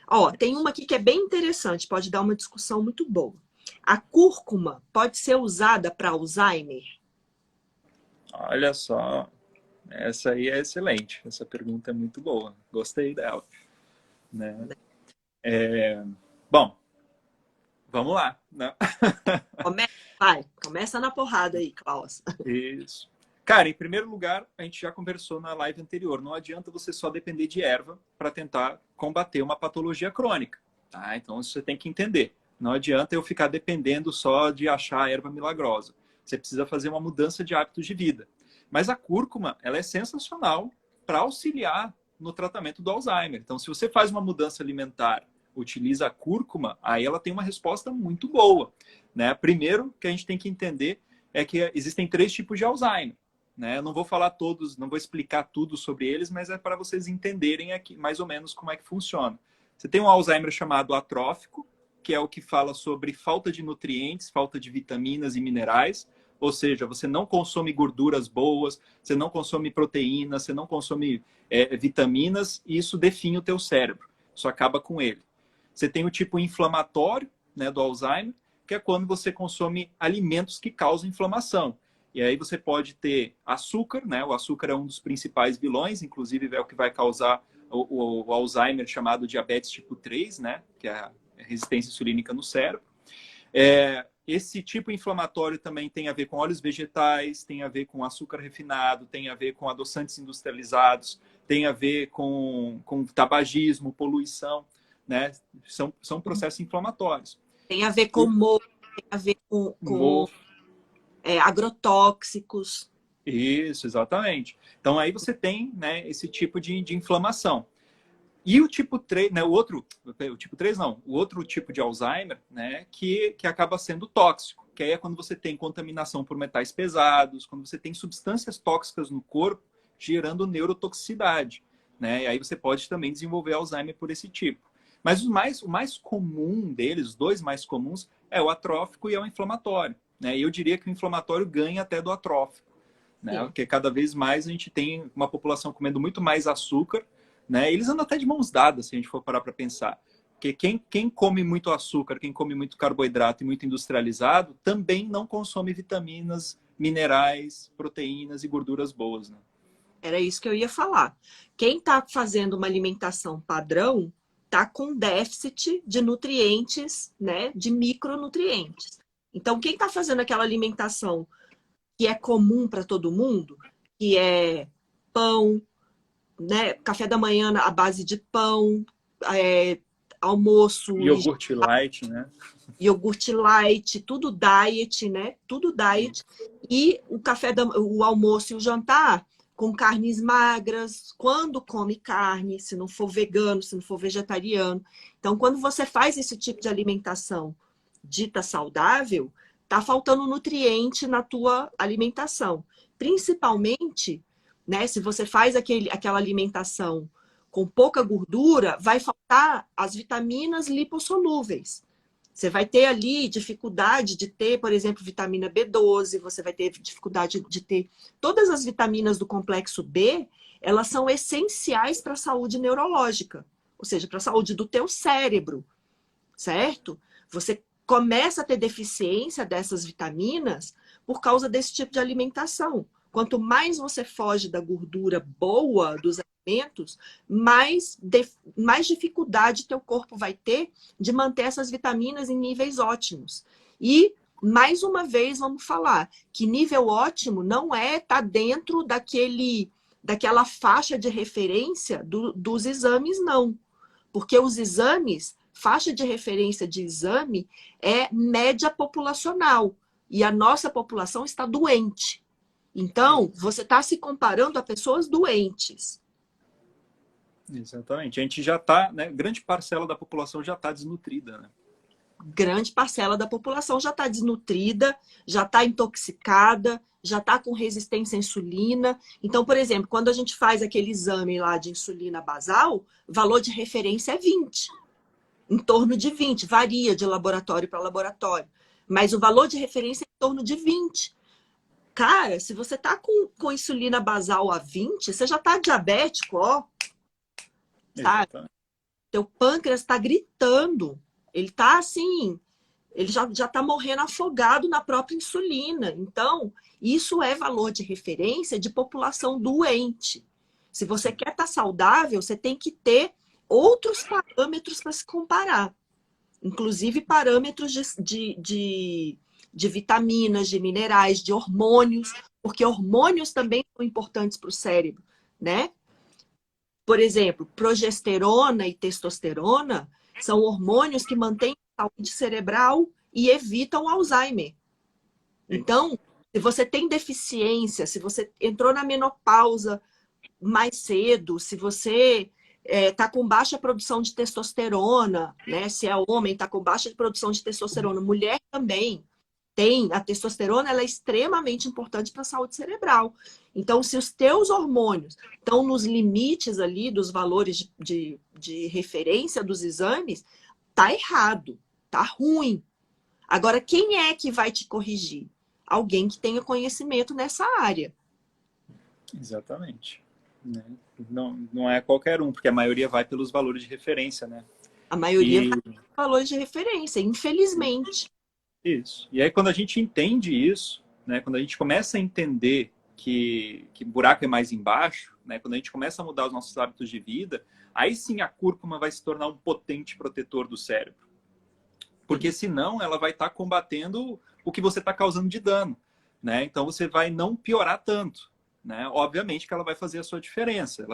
S1: Ó, tem uma aqui que é bem interessante, pode dar uma discussão muito boa. A cúrcuma pode ser usada para Alzheimer?
S2: Olha só. Essa aí é excelente. Essa pergunta é muito boa. Gostei dela. Né? Bom, vamos lá. Né?
S1: Começa na porrada aí, Klaus.
S2: Isso. Cara, em primeiro lugar, a gente já conversou na live anterior. Não adianta você só depender de erva para tentar combater uma patologia crônica. Tá? Então, isso você tem que entender. Não adianta eu ficar dependendo só de achar a erva milagrosa. Você precisa fazer uma mudança de hábitos de vida. Mas a cúrcuma, ela é sensacional para auxiliar no tratamento do Alzheimer. Então, se você faz uma mudança alimentar, utiliza a cúrcuma, aí ela tem uma resposta muito boa. Né? Primeiro, que a gente tem que entender é que existem 3 tipos de Alzheimer. né? Eu não vou falar todos, não vou explicar tudo sobre eles, mas é para vocês entenderem aqui mais ou menos como é que funciona. Você tem um Alzheimer chamado atrófico, que é o que fala sobre falta de nutrientes, falta de vitaminas e minerais, ou seja, você não consome gorduras boas, você não consome proteínas, você não consome vitaminas, e isso define o teu cérebro, isso acaba com ele. Você tem o tipo inflamatório, né, do Alzheimer, que é quando você consome alimentos que causam inflamação. E aí você pode ter açúcar, né? O açúcar é um dos principais vilões, inclusive é o que vai causar o Alzheimer chamado diabetes tipo 3, né? Que é a resistência insulínica no cérebro. Esse tipo inflamatório também tem a ver com óleos vegetais, tem a ver com açúcar refinado, tem a ver com adoçantes industrializados, tem a ver com tabagismo, poluição, né? São processos inflamatórios.
S1: Tem a ver com mofo, tem a ver com agrotóxicos.
S2: Isso, exatamente. Então aí você tem, né, esse tipo de inflamação. E o tipo 3, né, o outro tipo de Alzheimer, né, que acaba sendo tóxico, que aí é quando você tem contaminação por metais pesados, quando você tem substâncias tóxicas no corpo gerando neurotoxicidade, né? E aí você pode também desenvolver Alzheimer por esse tipo. Mas o mais comum deles, os dois mais comuns, é o atrófico e é o inflamatório, né? E eu diria que o inflamatório ganha até do atrófico, né? Porque cada vez mais a gente tem uma população comendo muito mais açúcar, né? Eles andam até de mãos dadas, se a gente for parar para pensar. Porque quem come muito açúcar, quem come muito carboidrato e muito industrializado, também não consome vitaminas, minerais, proteínas e gorduras boas, né?
S1: Era isso que eu ia falar. Quem está fazendo uma alimentação padrão está com déficit de nutrientes, né? De micronutrientes. Então, quem está fazendo aquela alimentação que é comum para todo mundo, que é pão, né? Café da manhã à base de pão, almoço,
S2: Iogurte light, né?
S1: Iogurte light, tudo diet, né? Tudo diet. E o almoço e o jantar com carnes magras, quando come carne, se não for vegano, se não for vegetariano. Então, quando você faz esse tipo de alimentação dita saudável, tá faltando nutriente na tua alimentação. Principalmente, né, se você faz aquela alimentação com pouca gordura, vai faltar as vitaminas lipossolúveis. Você vai ter ali dificuldade de ter, por exemplo, vitamina B12, você vai ter dificuldade de ter todas as vitaminas do complexo B, elas são essenciais para a saúde neurológica, ou seja, para a saúde do teu cérebro, certo? Você começa a ter deficiência dessas vitaminas por causa desse tipo de alimentação. Quanto mais você foge da gordura boa dos alimentos, mais dificuldade teu corpo vai ter de manter essas vitaminas em níveis ótimos. E, mais uma vez, vamos falar que nível ótimo não é estar dentro daquela faixa de referência dos exames, não. Porque os exames, faixa de referência de exame é média populacional. E a nossa população está doente. Então, você está se comparando a pessoas doentes.
S2: Exatamente. A gente já está, né? Grande parcela da população já está desnutrida, né?
S1: Grande parcela da população já está desnutrida, já está intoxicada, já está com resistência à insulina. Então, por exemplo, quando a gente faz aquele exame lá de insulina basal, valor de referência é 20. Em torno de 20. Varia de laboratório para laboratório. Mas o valor de referência é em torno de 20. Cara, se você tá com insulina basal a 20, você já tá diabético, ó. Sabe? Teu pâncreas tá gritando. Ele tá assim, ele já tá morrendo afogado na própria insulina. Então, isso é valor de referência de população doente. Se você quer estar saudável, você tem que ter outros parâmetros para se comparar. Inclusive parâmetros de vitaminas, de minerais, de hormônios, porque hormônios também são importantes para o cérebro, né? Por exemplo, progesterona e testosterona são hormônios que mantêm a saúde cerebral e evitam Alzheimer. Então, se você tem deficiência, se você entrou na menopausa mais cedo, se você está com baixa produção de testosterona, né? Se é homem, está com baixa produção de testosterona, mulher também. A testosterona, ela é extremamente importante para a saúde cerebral. Então, se os teus hormônios estão nos limites ali dos valores de referência dos exames, tá errado, tá ruim. Agora, quem é que vai te corrigir? Alguém que tenha conhecimento nessa área.
S2: Exatamente. Né? Não é qualquer um, porque a maioria vai pelos valores de referência, né?
S1: A maioria vai pelos valores de referência, infelizmente.
S2: Isso. E aí, quando a gente entende isso, né? Quando a gente começa a entender que buraco é mais embaixo, né? Quando a gente começa a mudar os nossos hábitos de vida, aí sim a cúrcuma vai se tornar um potente protetor do cérebro. Porque senão ela vai estar combatendo o que você está causando de dano, né? Então você vai não piorar tanto, né? Obviamente que ela vai fazer a sua diferença.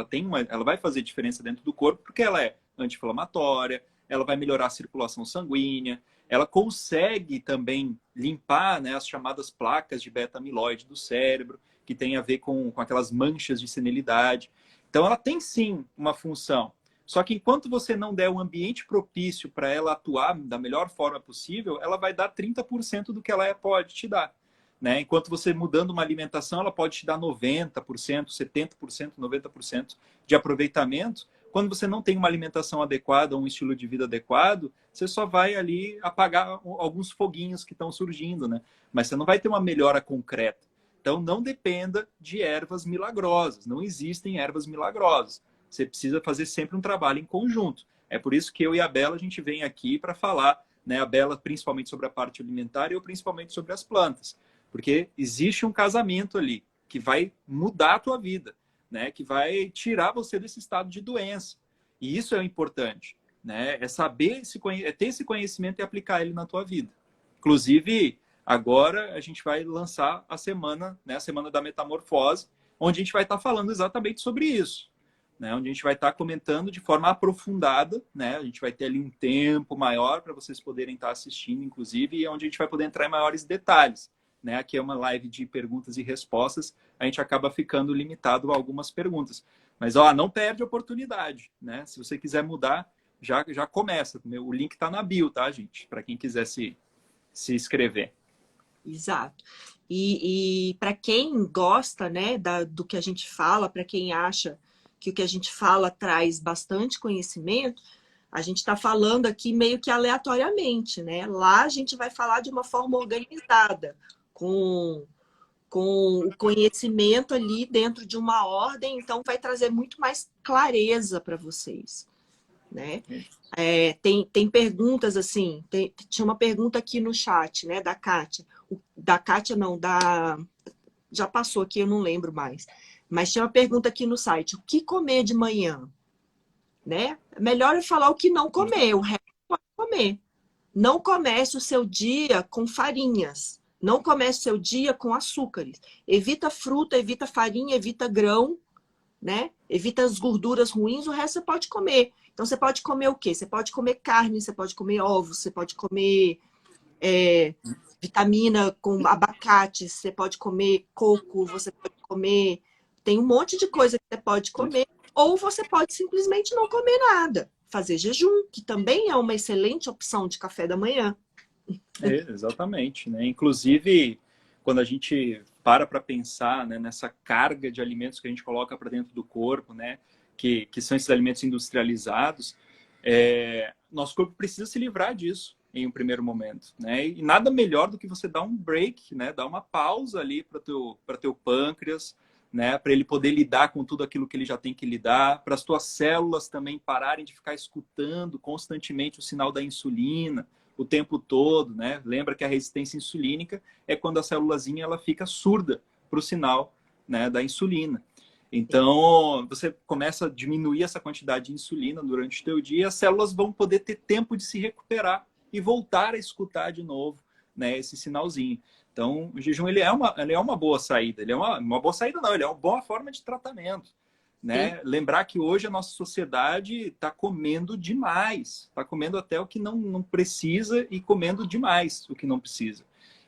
S2: Ela vai fazer diferença dentro do corpo porque ela é anti-inflamatória, ela vai melhorar a circulação sanguínea, ela consegue também limpar, né, as chamadas placas de beta-amiloide do cérebro, que tem a ver com aquelas manchas de senilidade. Então ela tem sim uma função. Só que enquanto você não der um ambiente propício para ela atuar da melhor forma possível, ela vai dar 30% do que ela pode te dar. Né? Enquanto você mudando uma alimentação, ela pode te dar 90%, 70%, 90% de aproveitamento. Quando você não tem uma alimentação adequada, um estilo de vida adequado, você só vai ali apagar alguns foguinhos que estão surgindo, né? Mas você não vai ter uma melhora concreta. Então, não dependa de ervas milagrosas. Não existem ervas milagrosas. Você precisa fazer sempre um trabalho em conjunto. É por isso que eu e a Bela, a gente vem aqui para falar, né? A Bela principalmente sobre a parte alimentar e eu principalmente sobre as plantas. Porque existe um casamento ali que vai mudar a tua vida, né? Que vai tirar você desse estado de doença. E isso é importante, né? É saber, é ter esse conhecimento e aplicar ele na tua vida. Inclusive, agora a gente vai lançar a semana, né? A Semana da Metamorfose, onde a gente vai estar falando exatamente sobre isso. Né, onde a gente vai estar comentando de forma aprofundada, né? A gente vai ter ali um tempo maior para vocês poderem estar assistindo, inclusive, e onde a gente vai poder entrar em maiores detalhes. Né? Aqui é uma live de perguntas e respostas, a gente acaba ficando limitado a algumas perguntas. Mas ó, não perde a oportunidade. Né? Se você quiser mudar, já começa. O link está na bio, tá, gente? Para quem quiser se inscrever.
S1: Exato. E para quem gosta, né, do que a gente fala, para quem acha que o que a gente fala traz bastante conhecimento, a gente está falando aqui meio que aleatoriamente, né? Lá a gente vai falar de uma forma organizada, com o conhecimento ali dentro de uma ordem, então vai trazer muito mais clareza para vocês, né? Tem perguntas assim, tinha uma pergunta aqui no chat, né, da Kátia. Da Kátia não, já passou aqui, eu não lembro mais. Mas tinha uma pergunta aqui no site, o que comer de manhã? Né? Melhor eu falar o que não comer, o resto pode comer. Não comece o seu dia com farinhas. Não comece o seu dia com açúcares. Evita fruta, evita farinha, evita grão, né? Evita as gorduras ruins, o resto você pode comer. Então, você pode comer o quê? Você pode comer carne, você pode comer ovos, você pode comer vitamina com abacate, você pode comer coco, você pode comer... Tem um monte de coisa que você pode comer. Ou você pode simplesmente não comer nada. Fazer jejum, que também é uma excelente opção de café da manhã.
S2: Exatamente. Né? Inclusive, quando a gente para pensar, né, nessa carga de alimentos que a gente coloca para dentro do corpo, né, que são esses alimentos industrializados, nosso corpo precisa se livrar disso em um primeiro momento. Né? E nada melhor do que você dar um break, né, dar uma pausa ali para teu pâncreas, né, para ele poder lidar com tudo aquilo que ele já tem que lidar, para as tuas células também pararem de ficar escutando constantemente o sinal da insulina o tempo todo, né? Lembra que a resistência insulínica é quando a célulazinha ela fica surda para o sinal, né, da insulina. Então, você começa a diminuir essa quantidade de insulina durante o teu dia, as células vão poder ter tempo de se recuperar e voltar a escutar de novo, né, esse sinalzinho. Então, o jejum ele é uma boa saída. Ele é uma boa saída, não. Ele é uma boa forma de tratamento. Né? Lembrar que hoje a nossa sociedade está comendo demais. Está comendo até o que não precisa e comendo demais o que não precisa.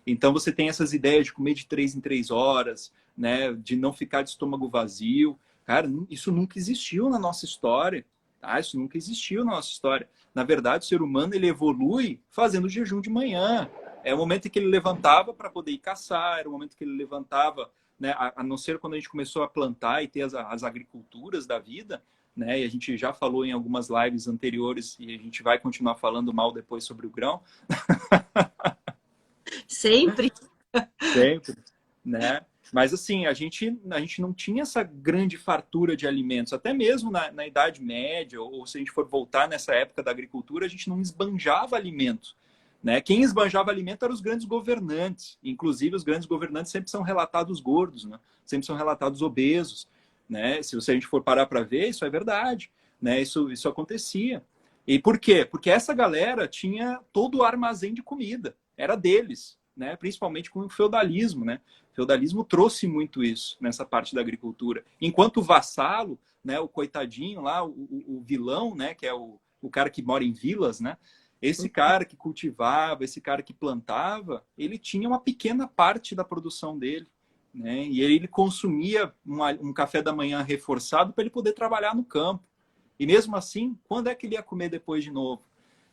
S2: Então, você tem essas ideias de comer de 3 em 3 horas, né? De não ficar de estômago vazio. Cara, isso nunca existiu na nossa história. Tá? Isso nunca existiu na nossa história. Na verdade, o ser humano ele evolui fazendo jejum de manhã. É o momento em que ele levantava para poder ir caçar, era o momento que ele levantava né? A não ser quando a gente começou a plantar e ter as agriculturas da vida, né? E a gente já falou em algumas lives anteriores e a gente vai continuar falando mal depois sobre o grão.
S1: Sempre.
S2: Sempre, né? Mas assim, a gente não tinha essa grande fartura de alimentos, até mesmo na Idade Média, ou se a gente for voltar nessa época da agricultura, a gente não esbanjava alimentos, né? Quem esbanjava alimento eram os grandes governantes, inclusive os grandes governantes sempre são relatados gordos, né? Sempre são relatados obesos, né? Se a gente for parar para ver, isso é verdade, né? Isso acontecia. E por quê? Porque essa galera tinha todo o armazém de comida, era deles, né? Principalmente com o feudalismo, né? O feudalismo trouxe muito isso nessa parte da agricultura. Enquanto o vassalo, né, o coitadinho lá, o vilão, né, que é o cara que mora em vilas, né? Esse cara que cultivava, esse cara que plantava, ele tinha uma pequena parte da produção dele, né? E ele consumia um café da manhã reforçado para ele poder trabalhar no campo. E mesmo assim, quando é que ele ia comer depois de novo?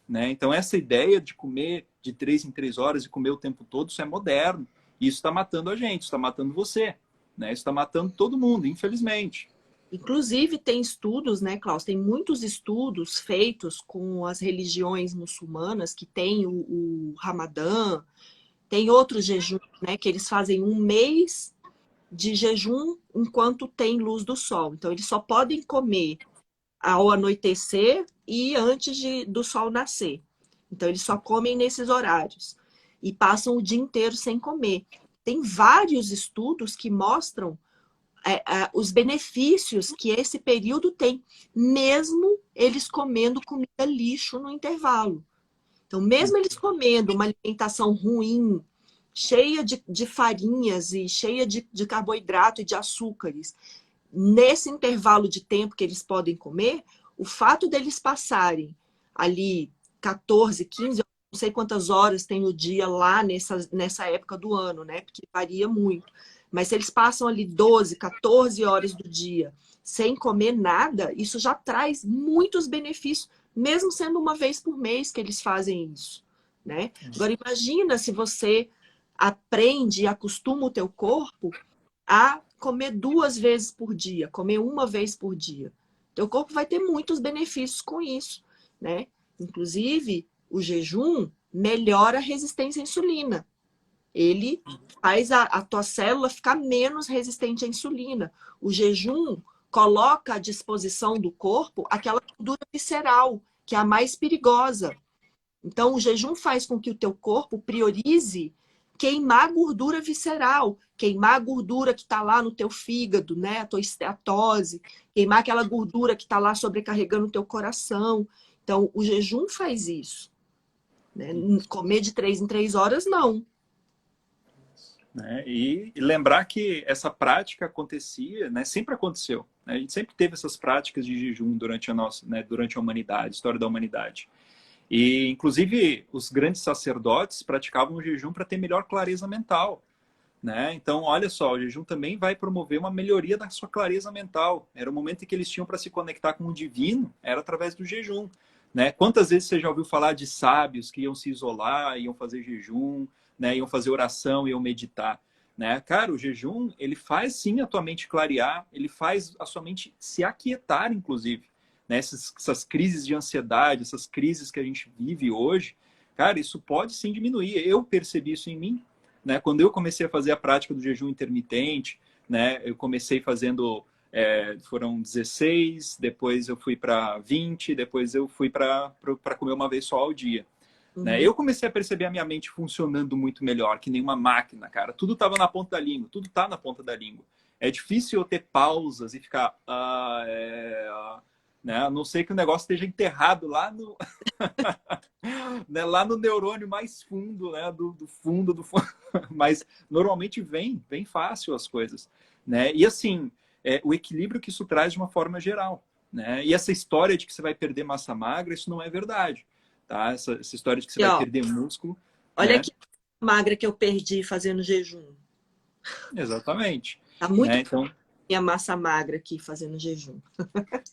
S2: Né? Então, essa ideia de comer de 3 em 3 horas e comer o tempo todo, isso é moderno. E isso está matando a gente, está matando você. Né? Isso está matando todo mundo, infelizmente.
S1: Inclusive, tem estudos, né, Klaus? Tem muitos estudos feitos com as religiões muçulmanas que tem o Ramadã, tem outros jejuns, né, que eles fazem um mês de jejum enquanto tem luz do sol. Então, eles só podem comer ao anoitecer e antes do sol nascer. Então, eles só comem nesses horários e passam o dia inteiro sem comer. Tem vários estudos que mostram os benefícios que esse período tem, mesmo eles comendo comida lixo no intervalo. Então, mesmo eles comendo uma alimentação ruim, cheia de farinhas e cheia de carboidrato e de açúcares, nesse intervalo de tempo que eles podem comer, o fato deles passarem ali 14, 15, não sei quantas horas tem o dia lá nessa época do ano, né? Porque varia muito. Mas se eles passam ali 12, 14 horas do dia sem comer nada, isso já traz muitos benefícios, mesmo sendo uma vez por mês que eles fazem isso, né? Agora imagina se você aprende e acostuma o teu corpo a comer 2 vezes por dia, comer uma vez por dia. Teu corpo vai ter muitos benefícios com isso, né? Inclusive, o jejum melhora a resistência à insulina. Ele faz a tua célula ficar menos resistente à insulina. O jejum coloca à disposição do corpo aquela gordura visceral, que é a mais perigosa. Então, o jejum faz com que o teu corpo priorize queimar a gordura visceral, queimar a gordura que está lá no teu fígado, né? A tua esteatose, queimar aquela gordura que está lá sobrecarregando o teu coração. Então, o jejum faz isso. Né? Comer de 3 em 3 horas, não.
S2: Né? E lembrar que essa prática acontecia, né? Sempre aconteceu. Né? A gente sempre teve essas práticas de jejum durante durante a humanidade, a história da humanidade. E, inclusive, os grandes sacerdotes praticavam o jejum para ter melhor clareza mental. Né? Então, olha só, o jejum também vai promover uma melhoria da sua clareza mental. Era o momento em que eles tinham para se conectar com o divino, era através do jejum. Né? Quantas vezes você já ouviu falar de sábios que iam se isolar, iam fazer jejum, né? Iam fazer oração, iam meditar? Né? Cara, o jejum, ele faz sim a tua mente clarear, ele faz a sua mente se aquietar, inclusive. Né? Essas crises de ansiedade, essas crises que a gente vive hoje, cara, isso pode sim diminuir. Eu percebi isso em mim. Né? Quando eu comecei a fazer a prática do jejum intermitente, né? Eu comecei fazendo, foram 16, depois eu fui para 20, depois eu fui para comer uma vez só ao dia.
S1: Uhum.
S2: Né? Eu comecei a perceber a minha mente funcionando muito melhor, que nem uma máquina, cara. Tudo estava na ponta da língua, tudo está na ponta da língua. É difícil eu ter pausas e ficar... né? A não ser que o negócio esteja enterrado lá no... né? Lá no neurônio mais fundo, né? do fundo do fundo. Mas normalmente vem fácil as coisas. Né? E assim, o equilíbrio que isso traz de uma forma geral. Né? E essa história de que você vai perder massa magra, isso não é verdade. Tá? Essa história de que você vai perder músculo.
S1: Olha,
S2: né?
S1: que magra que eu perdi fazendo jejum.
S2: Exatamente.
S1: Tá muito
S2: Então,
S1: minha massa magra aqui fazendo jejum.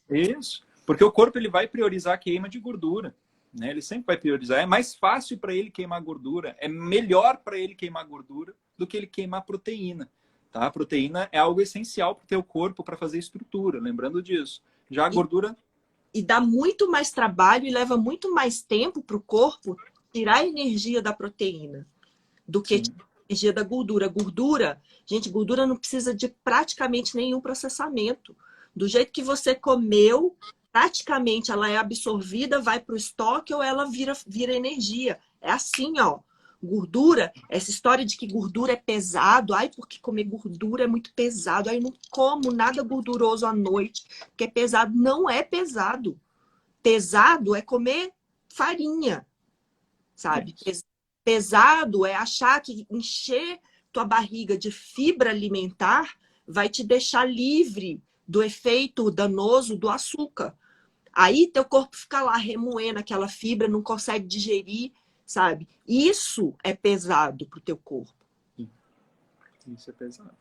S2: Isso. Porque o corpo ele vai priorizar a queima de gordura. Né? Ele sempre vai priorizar. É mais fácil para ele queimar gordura. É melhor para ele queimar gordura do que ele queimar proteína. tá? A proteína é algo essencial para o teu corpo para fazer estrutura, lembrando disso. Já a gordura...
S1: E dá muito mais trabalho e leva muito mais tempo para o corpo tirar a energia da proteína do que
S2: Sim.
S1: energia da gordura. Gordura, gente, gordura não precisa de praticamente nenhum processamento. Do jeito que você comeu, praticamente ela é absorvida, vai para o estoque ou ela vira energia. É assim, ó. Gordura, essa história de que gordura é pesado, ai, porque comer gordura é muito pesado, ai, eu não como nada gorduroso à noite, porque é pesado. Não é pesado. Pesado é comer farinha, sabe? Pesado é achar que encher tua barriga de fibra alimentar vai te deixar livre do efeito danoso do açúcar. Aí teu corpo fica lá remoendo aquela fibra, não consegue digerir, sabe? Isso é pesado pro teu corpo.
S2: Isso é pesado.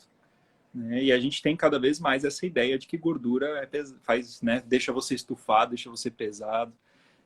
S2: Né? E a gente tem cada vez mais essa ideia de que gordura faz, né, deixa você estufado, deixa você pesado.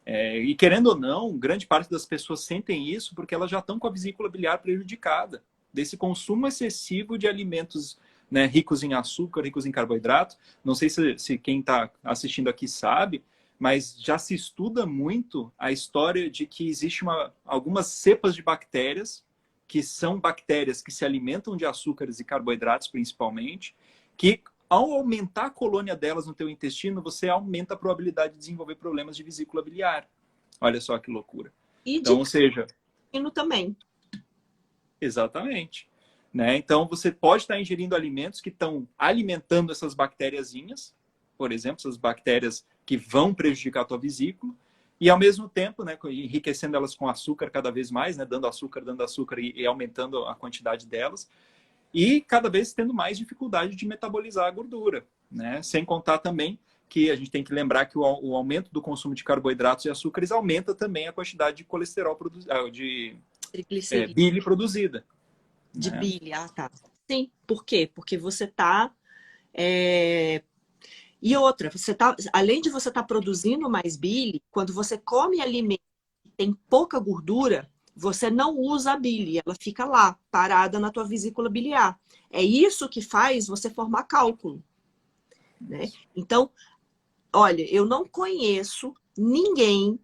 S2: E querendo ou não, grande parte das pessoas sentem isso porque elas já estão com a vesícula biliar prejudicada desse consumo excessivo de alimentos, né, ricos em açúcar, ricos em carboidrato. Não sei se quem está assistindo aqui sabe, mas já se estuda muito a história de que existe algumas cepas de bactérias, que são bactérias que se alimentam de açúcares e carboidratos principalmente, que ao aumentar a colônia delas no teu intestino, você aumenta a probabilidade de desenvolver problemas de vesícula biliar. Olha só que loucura.
S1: E
S2: Então,
S1: de
S2: ou seja...
S1: também.
S2: Exatamente. Né? Então, você pode estar ingerindo alimentos que estão alimentando essas bactériazinhas, por exemplo, essas bactérias que vão prejudicar a tua vesícula, e ao mesmo tempo, né, enriquecendo elas com açúcar cada vez mais, né, dando açúcar e aumentando a quantidade delas, e cada vez tendo mais dificuldade de metabolizar a gordura, né? Sem contar também que a gente tem que lembrar que o aumento do consumo de carboidratos e açúcares aumenta também a quantidade de colesterol de bile produzida.
S1: De
S2: Né?
S1: bile, tá. Sim, por quê? Porque você tá... E outra, além de você estar produzindo mais bile, quando você come alimento que tem pouca gordura, você não usa a bile, ela fica lá, parada na tua vesícula biliar. É isso que faz você formar cálculo, né? Então, olha, eu não conheço ninguém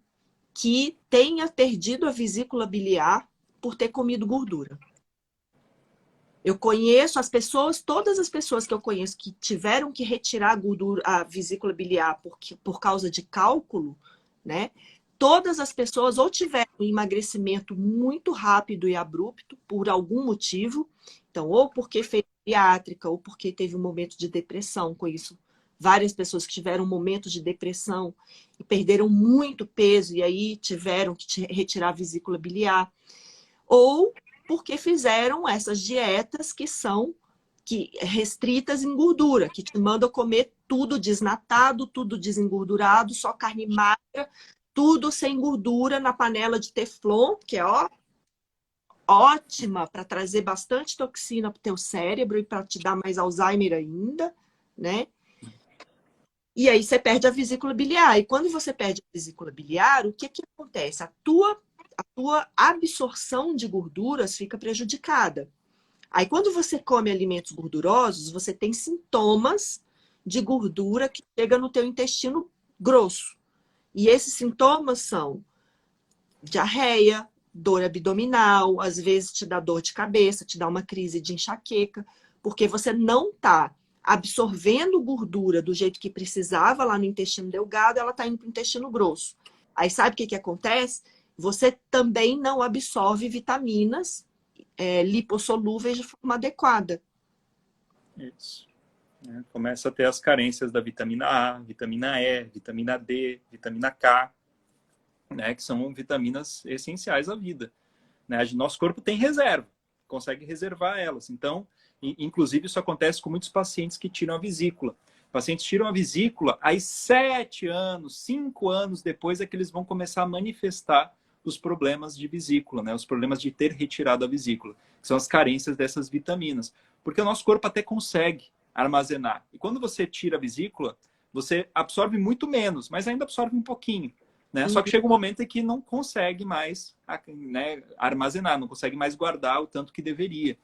S1: que tenha perdido a vesícula biliar por ter comido gordura. Eu conheço as pessoas, todas as pessoas que eu conheço que tiveram que retirar a gordura, a vesícula biliar por causa de cálculo, né? Todas as pessoas ou tiveram um emagrecimento muito rápido e abrupto por algum motivo, então, ou porque fez bariátrica, ou porque teve um momento de depressão com isso. Várias pessoas que tiveram um momento de depressão e perderam muito peso e aí tiveram que retirar a vesícula biliar. Ou porque fizeram essas dietas que são restritas em gordura, que te mandam comer tudo desnatado, tudo desengordurado, só carne magra, tudo sem gordura na panela de teflon, que é ótima para trazer bastante toxina para o teu cérebro e para te dar mais Alzheimer ainda, né? E aí você perde a vesícula biliar. E quando você perde a vesícula biliar, o que acontece? A tua absorção de gorduras fica prejudicada. Aí, quando você come alimentos gordurosos, você tem sintomas de gordura que chega no teu intestino grosso. E esses sintomas são diarreia, dor abdominal, às vezes te dá dor de cabeça, te dá uma crise de enxaqueca, porque você não está absorvendo gordura do jeito que precisava lá no intestino delgado, ela está indo para o intestino grosso. Aí sabe o que acontece? Você também não absorve vitaminas lipossolúveis de forma adequada.
S2: Isso. Começa a ter as carências da vitamina A, vitamina E, vitamina D, vitamina K, né, que são vitaminas essenciais à vida. Né? Nosso corpo tem reserva, consegue reservar elas. Então, inclusive, isso acontece com muitos pacientes que tiram a vesícula. Pacientes tiram a vesícula, aí 7 anos, 5 anos depois é que eles vão começar a manifestar os problemas de vesícula, né? Os problemas de ter retirado a vesícula, que são as carências dessas vitaminas. Porque o nosso corpo até consegue armazenar. E quando você tira a vesícula, você absorve muito menos, mas ainda absorve um pouquinho. Né? Só que chega um momento em que não consegue mais, né, armazenar, não consegue mais guardar o tanto que deveria.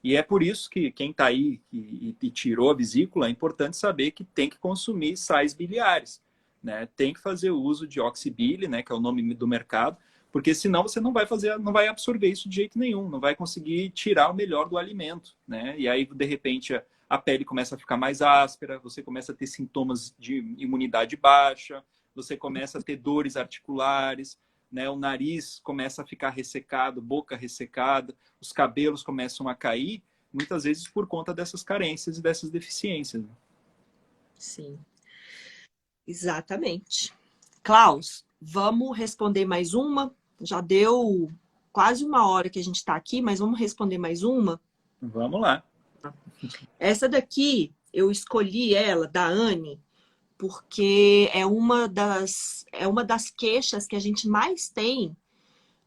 S2: E é por isso que quem está aí e tirou a vesícula, é importante saber que tem que consumir sais biliares, né? Tem que fazer uso de oxibile, né, que é o nome do mercado, porque senão você não vai fazer, não vai absorver isso de jeito nenhum, não vai conseguir tirar o melhor do alimento, né? E aí, de repente, a pele começa a ficar mais áspera, você começa a ter sintomas de imunidade baixa, você começa a ter dores articulares, né? O nariz começa a ficar ressecado, boca ressecada, os cabelos começam a cair, muitas vezes por conta dessas carências e dessas deficiências.
S1: Sim, exatamente. Klaus, vamos responder mais uma? Já deu quase uma hora que a gente está aqui, mas vamos responder mais uma?
S2: Vamos lá.
S1: Essa daqui, eu escolhi ela, da Anne, porque é uma das queixas que a gente mais tem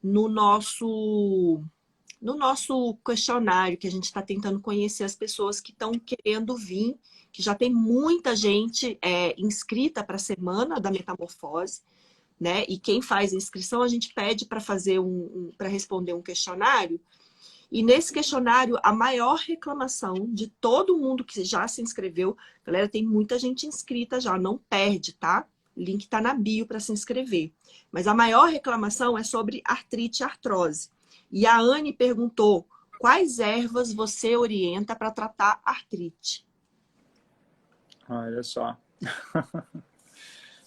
S1: no nosso questionário, que a gente está tentando conhecer as pessoas que estão querendo vir, que já tem muita gente inscrita para a Semana da Metamorfose, né? E quem faz a inscrição, a gente pede para fazer para responder um questionário. E nesse questionário, a maior reclamação de todo mundo que já se inscreveu, galera, tem muita gente inscrita já, não perde, tá? O link está na bio para se inscrever. Mas a maior reclamação é sobre artrite e artrose. E a Anne perguntou: quais ervas você orienta para tratar artrite?
S2: Olha só.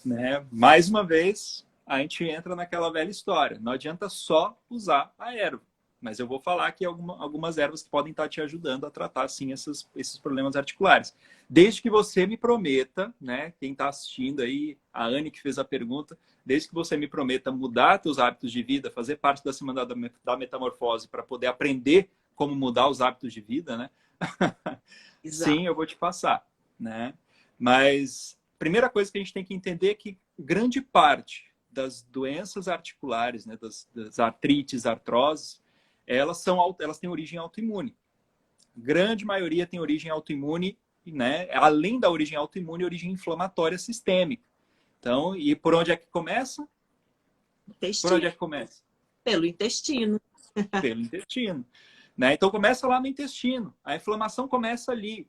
S2: Né? Mais uma vez, a gente entra naquela velha história. Não adianta só usar a erva. Mas eu vou falar aqui algumas ervas que podem estar te ajudando a tratar, sim, esses problemas articulares. Desde que você me prometa, né, quem está assistindo aí, a Anne que fez a pergunta, desde que você me prometa mudar seus hábitos de vida, fazer parte da Semana da Metamorfose para poder aprender como mudar os hábitos de vida, né? Sim, eu vou te passar, né? Mas primeira coisa que a gente tem que entender é que grande parte das doenças articulares, né, das artrites, artroses, elas têm origem autoimune. Grande maioria tem origem autoimune, né? Além da origem autoimune, origem inflamatória sistêmica. Então, e por onde é que começa?
S1: Intestino.
S2: Por onde é que começa?
S1: Pelo intestino.
S2: Pelo intestino. Né? Então, começa lá no intestino. A inflamação começa ali.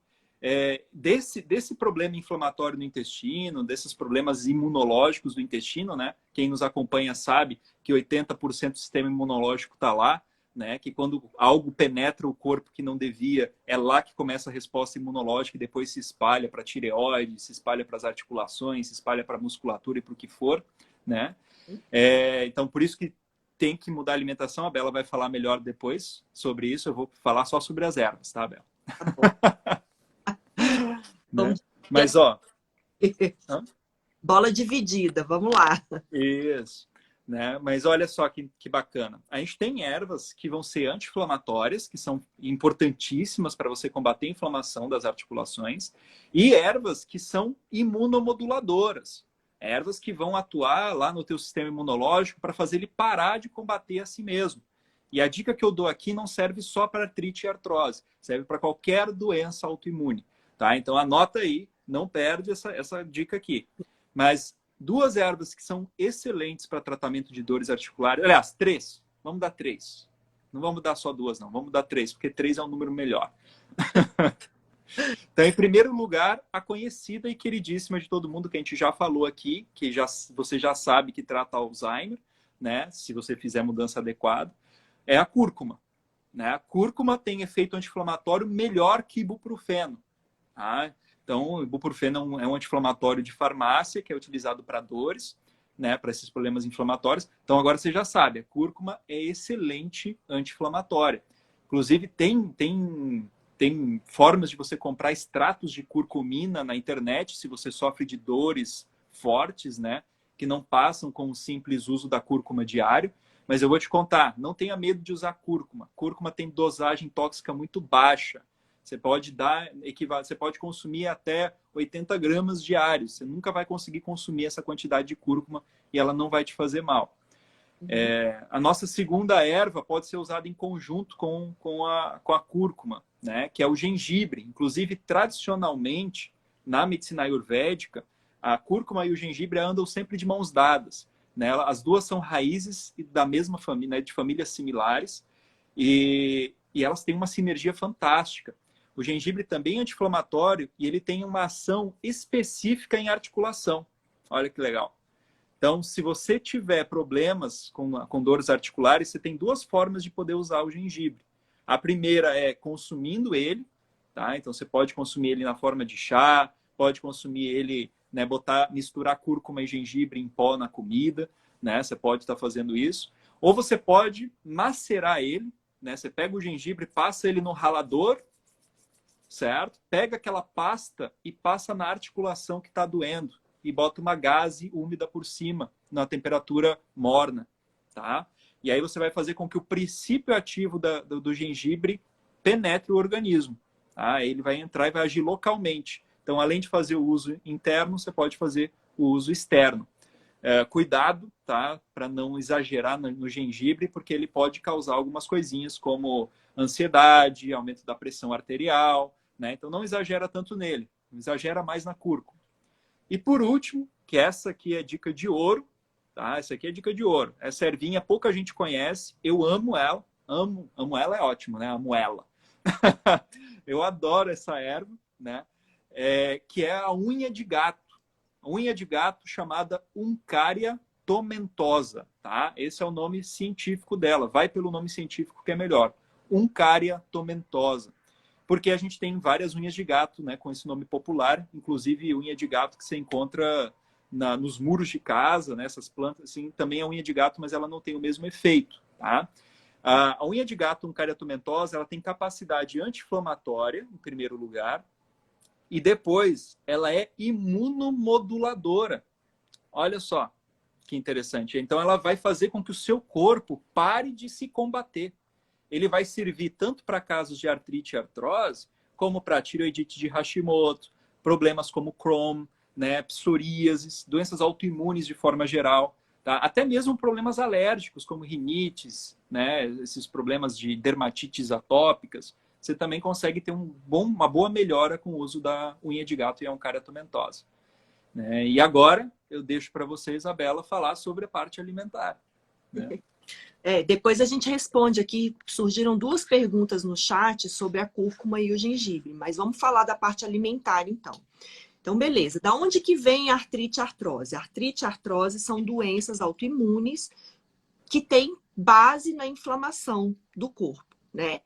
S2: Desse problema inflamatório no intestino, desses problemas imunológicos do intestino, né? Quem nos acompanha sabe que 80% do sistema imunológico está lá. Né, que quando algo penetra o corpo que não devia, é lá que começa a resposta imunológica e depois se espalha para a tireoide, se espalha para as articulações, se espalha para a musculatura e para o que for. Né? Então, por isso que tem que mudar a alimentação. A Bela vai falar melhor depois sobre isso. Eu vou falar só sobre as ervas, tá, Bela? Né? Mas, ó...
S1: Bola dividida, vamos lá.
S2: Isso. Né? Mas olha só que bacana. A gente tem ervas que vão ser anti-inflamatórias, que são importantíssimas para você combater a inflamação das articulações, e ervas que são imunomoduladoras. Ervas que vão atuar lá no teu sistema imunológico para fazer ele parar de combater a si mesmo. E a dica que eu dou aqui não serve só para artrite e artrose, serve para qualquer doença autoimune. Tá? Então anota aí, não perde essa dica aqui. Mas duas ervas que são excelentes para tratamento de dores articulares. Aliás, 3. Vamos dar 3. Não vamos dar só 2, não. Vamos dar 3, porque 3 é um número melhor. Então, em primeiro lugar, a conhecida e queridíssima de todo mundo, que a gente já falou aqui, que você já sabe que trata Alzheimer, né? Se você fizer mudança adequada, é a cúrcuma. Né? A cúrcuma tem efeito anti-inflamatório melhor que ibuprofeno. Tá? Então, o ibuprofeno é um anti-inflamatório de farmácia que é utilizado para dores, né, para esses problemas inflamatórios. Então, agora você já sabe, a cúrcuma é excelente anti-inflamatória. Inclusive, tem formas de você comprar extratos de curcumina na internet, se você sofre de dores fortes, né, que não passam com o simples uso da cúrcuma diário. Mas eu vou te contar, não tenha medo de usar cúrcuma. Cúrcuma tem dosagem tóxica muito baixa. Você pode consumir até 80 gramas diários. Você nunca vai conseguir consumir essa quantidade de cúrcuma e ela não vai te fazer mal. A nossa segunda erva pode ser usada em conjunto com a cúrcuma, né? Que é o gengibre. Inclusive, tradicionalmente, na medicina ayurvédica, a cúrcuma e o gengibre andam sempre de mãos dadas. Né? As duas são raízes da mesma família, né? De famílias similares. E e elas têm uma sinergia fantástica. O gengibre também é anti-inflamatório e ele tem uma ação específica em articulação. Olha que legal. Então, se você tiver problemas com dores articulares, você tem duas formas de poder usar o gengibre. A primeira é consumindo ele, tá? Então, você pode consumir ele na forma de chá, pode consumir ele, né, misturar cúrcuma e gengibre em pó na comida, né? Você pode estar fazendo isso. Ou você pode macerar ele, né? Você pega o gengibre, passa ele no ralador, certo? Pega aquela pasta e passa na articulação que está doendo e bota uma gaze úmida por cima, na temperatura morna, tá? E aí você vai fazer com que o princípio ativo do gengibre penetre o organismo, tá? Ele vai entrar e vai agir localmente. Então, além de fazer o uso interno, você pode fazer o uso externo. Cuidado, tá? Para não exagerar no gengibre, porque ele pode causar algumas coisinhas como ansiedade, aumento da pressão arterial, né? Então, não exagera tanto nele, exagera mais na cúrcuma. E por último, que essa aqui é dica de ouro, tá? Essa aqui é dica de ouro. Essa ervinha pouca gente conhece, eu amo ela, amo ela é ótimo, né? Amo ela. Eu adoro essa erva, né? Que é a unha de gato. A unha de gato chamada Uncaria tomentosa, tá? Esse é o nome científico dela. Vai pelo nome científico que é melhor. Uncaria tomentosa. Porque a gente tem várias unhas de gato, né, com esse nome popular, inclusive unha de gato que você encontra nos muros de casa, né, essas plantas, assim, também é unha de gato, mas ela não tem o mesmo efeito, tá? A unha de gato Uncaria tomentosa, ela tem capacidade anti-inflamatória, em primeiro lugar, e depois ela é imunomoduladora. Olha só que interessante. Então ela vai fazer com que o seu corpo pare de se combater. Ele vai servir tanto para casos de artrite e artrose, como para tireoidite de Hashimoto, problemas como Crohn, né, psoríases, doenças autoimunes de forma geral, tá? Até mesmo problemas alérgicos, como rinites, né, esses problemas de dermatites atópicas. Você também consegue ter uma boa melhora com o uso da unha de gato e a Uncaria tomentosa. Né? E agora eu deixo para você, Isabela, falar sobre a parte alimentar. Né?
S1: Depois a gente responde aqui, surgiram duas perguntas no chat sobre a cúrcuma e o gengibre, mas vamos falar da parte alimentar, então. Então, beleza. Da onde que vem a artrite e a artrose? A artrite e a artrose são doenças autoimunes que têm base na inflamação do corpo, né?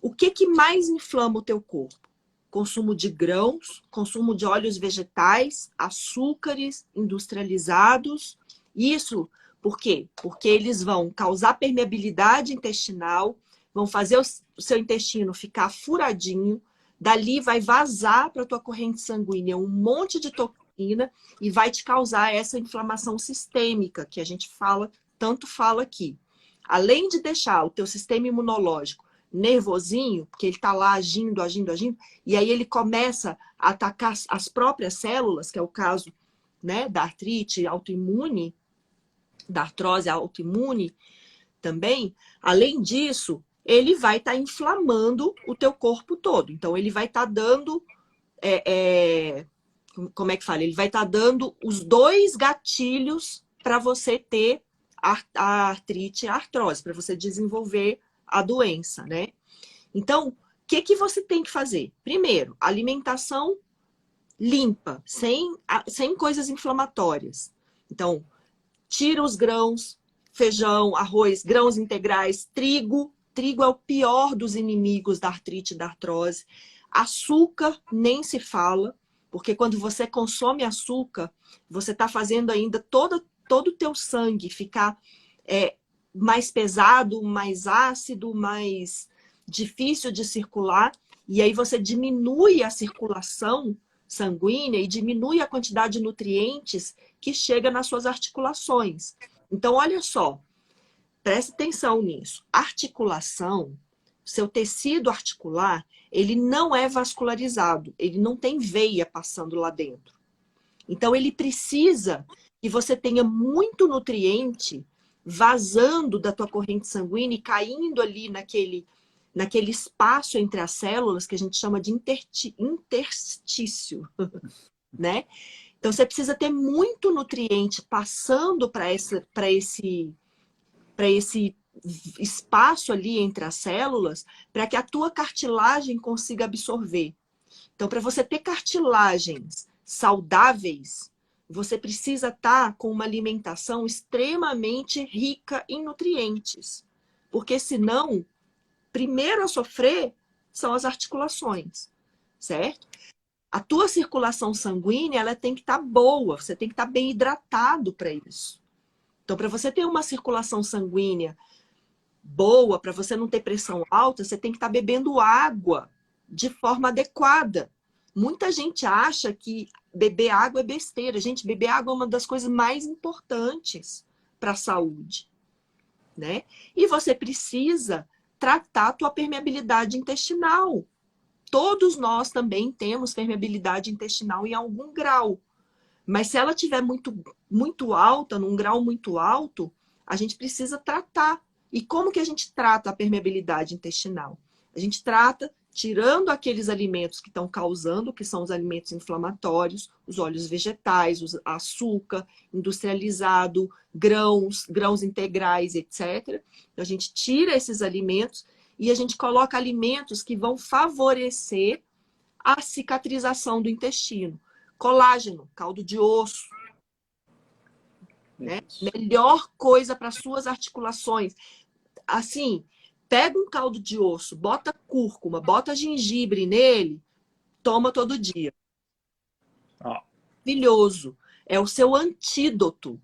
S1: O que mais inflama o teu corpo? Consumo de grãos, consumo de óleos vegetais, açúcares industrializados. Isso por quê? Porque eles vão causar permeabilidade intestinal, vão fazer o seu intestino ficar furadinho, dali vai vazar para a tua corrente sanguínea um monte de toxina e vai te causar essa inflamação sistêmica que a gente tanto fala aqui. Além de deixar o teu sistema imunológico nervosinho, porque ele está lá agindo, e aí ele começa a atacar as próprias células, que é o caso, né, da artrite autoimune, da artrose autoimune também. Além disso, ele vai estar inflamando o teu corpo todo. Então, ele vai estar dando, como é que fala? Ele vai estar dando os dois gatilhos para você ter a artrite e a artrose, para você desenvolver a doença, né? Então, o que você tem que fazer? Primeiro, alimentação limpa, sem coisas inflamatórias. Então, tira os grãos, feijão, arroz, grãos integrais, trigo. Trigo é o pior dos inimigos da artrite e da artrose. Açúcar nem se fala, porque quando você consome açúcar, você está fazendo ainda todo o teu sangue ficar mais pesado, mais ácido, mais difícil de circular. E aí você diminui a circulação sanguínea e diminui a quantidade de nutrientes que chega nas suas articulações. Então, olha só, preste atenção nisso. Articulação, seu tecido articular, ele não é vascularizado, ele não tem veia passando lá dentro. Então, ele precisa que você tenha muito nutriente vazando da tua corrente sanguínea e caindo ali naquele espaço entre as células que a gente chama de interstício, né? Então, você precisa ter muito nutriente passando para esse espaço ali entre as células para que a tua cartilagem consiga absorver. Então, para você ter cartilagens saudáveis, você precisa estar com uma alimentação extremamente rica em nutrientes. Porque senão, primeiro a sofrer são as articulações, certo? A tua circulação sanguínea, ela tem que estar boa, você tem que estar bem hidratado para isso. Então, para você ter uma circulação sanguínea boa, para você não ter pressão alta, você tem que estar bebendo água de forma adequada. Muita gente acha que beber água é besteira. Gente, beber água é uma das coisas mais importantes para a saúde, né? E você precisa tratar a tua permeabilidade intestinal. Todos nós também temos permeabilidade intestinal em algum grau. Mas se ela estiver muito alta, num grau muito alto, a gente precisa tratar. E como que a gente trata a permeabilidade intestinal? A gente trata tirando aqueles alimentos que estão causando, que são os alimentos inflamatórios, os óleos vegetais, o açúcar industrializado, grãos integrais, etc. Então, a gente tira esses alimentos e a gente coloca alimentos que vão favorecer a cicatrização do intestino. Colágeno, caldo de osso, né? Melhor coisa para suas articulações. Assim, pega um caldo de osso, bota cúrcuma, bota gengibre nele, toma todo dia. Maravilhoso. É o seu antídoto,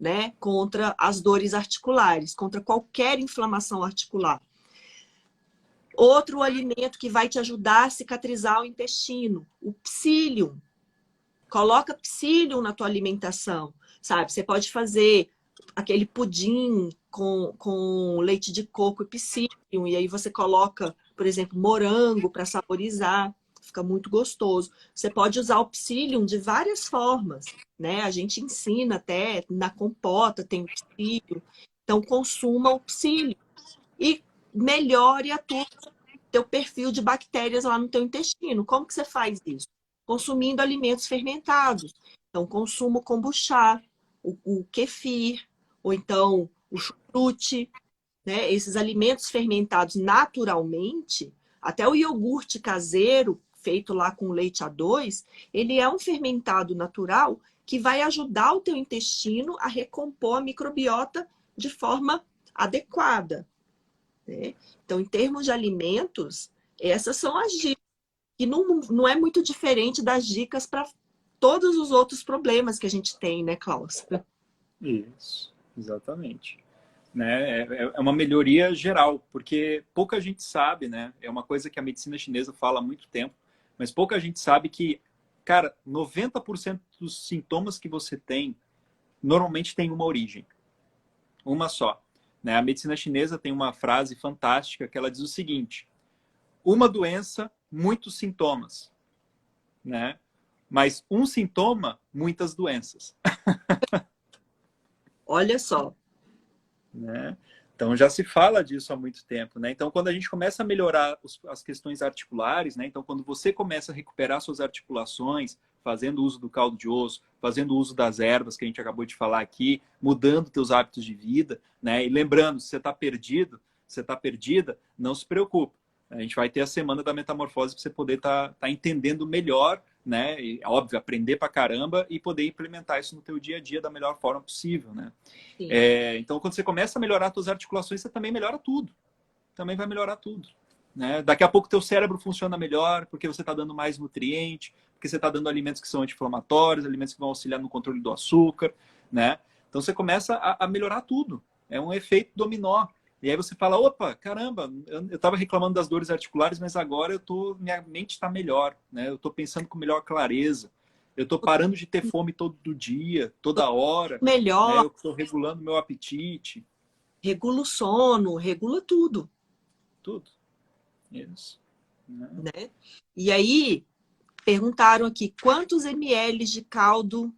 S1: né, contra as dores articulares, contra qualquer inflamação articular. Outro alimento que vai te ajudar a cicatrizar o intestino, o psyllium. Coloca psyllium na tua alimentação, sabe? Você pode fazer aquele pudim com leite de coco e psyllium, e aí você coloca, por exemplo, morango para saborizar, fica muito gostoso. Você pode usar o psyllium de várias formas, né? A gente ensina até na compota, tem o psyllium. Então, consuma o psyllium e melhore a teu perfil de bactérias lá no teu intestino. Como que você faz isso? Consumindo alimentos fermentados. Então, consumo kombucha, o kefir, ou então o chucrute, né? Esses alimentos fermentados naturalmente, até o iogurte caseiro, feito lá com leite A2, ele é um fermentado natural que vai ajudar o teu intestino a recompor a microbiota de forma adequada, né? Então, em termos de alimentos, essas são as dicas. E não é muito diferente das dicas para todos os outros problemas que a gente tem, né, Klaus?
S2: Isso, exatamente. Né? É uma melhoria geral, porque pouca gente sabe, né? É uma coisa que a medicina chinesa fala há muito tempo, mas pouca gente sabe que, cara, 90% dos sintomas que você tem normalmente tem uma origem. Uma só. Né? A medicina chinesa tem uma frase fantástica que ela diz o seguinte: uma doença, muitos sintomas, né? Mas um sintoma, muitas doenças.
S1: Olha só.
S2: Né? Então já se fala disso há muito tempo, né? Então quando a gente começa a melhorar as questões articulares, né? Então quando você começa a recuperar suas articulações, fazendo uso do caldo de osso, fazendo uso das ervas que a gente acabou de falar aqui, mudando teus hábitos de vida, né? E lembrando, se você está perdido, se você está perdida, não se preocupe. A gente vai ter a semana da metamorfose para você poder estar entendendo melhor, né? E, óbvio, aprender pra caramba e poder implementar isso no teu dia a dia da melhor forma possível, né? Então, quando você começa a melhorar as suas articulações, você também melhora tudo. Também vai melhorar tudo. Né? Daqui a pouco teu cérebro funciona melhor, porque você está dando mais nutriente, porque você está dando alimentos que são anti-inflamatórios, alimentos que vão auxiliar no controle do açúcar, né? Então você começa a melhorar tudo. É um efeito dominó. E aí você fala, opa, caramba, eu estava reclamando das dores articulares, mas agora minha mente está melhor, né? Eu estou pensando com melhor clareza. Eu estou parando de ter fome todo dia, toda hora.
S1: Melhor.
S2: Né? Eu estou regulando meu apetite.
S1: Regula o sono, regula tudo.
S2: Tudo. Isso.
S1: Né? E aí, perguntaram aqui, quantos ml de caldo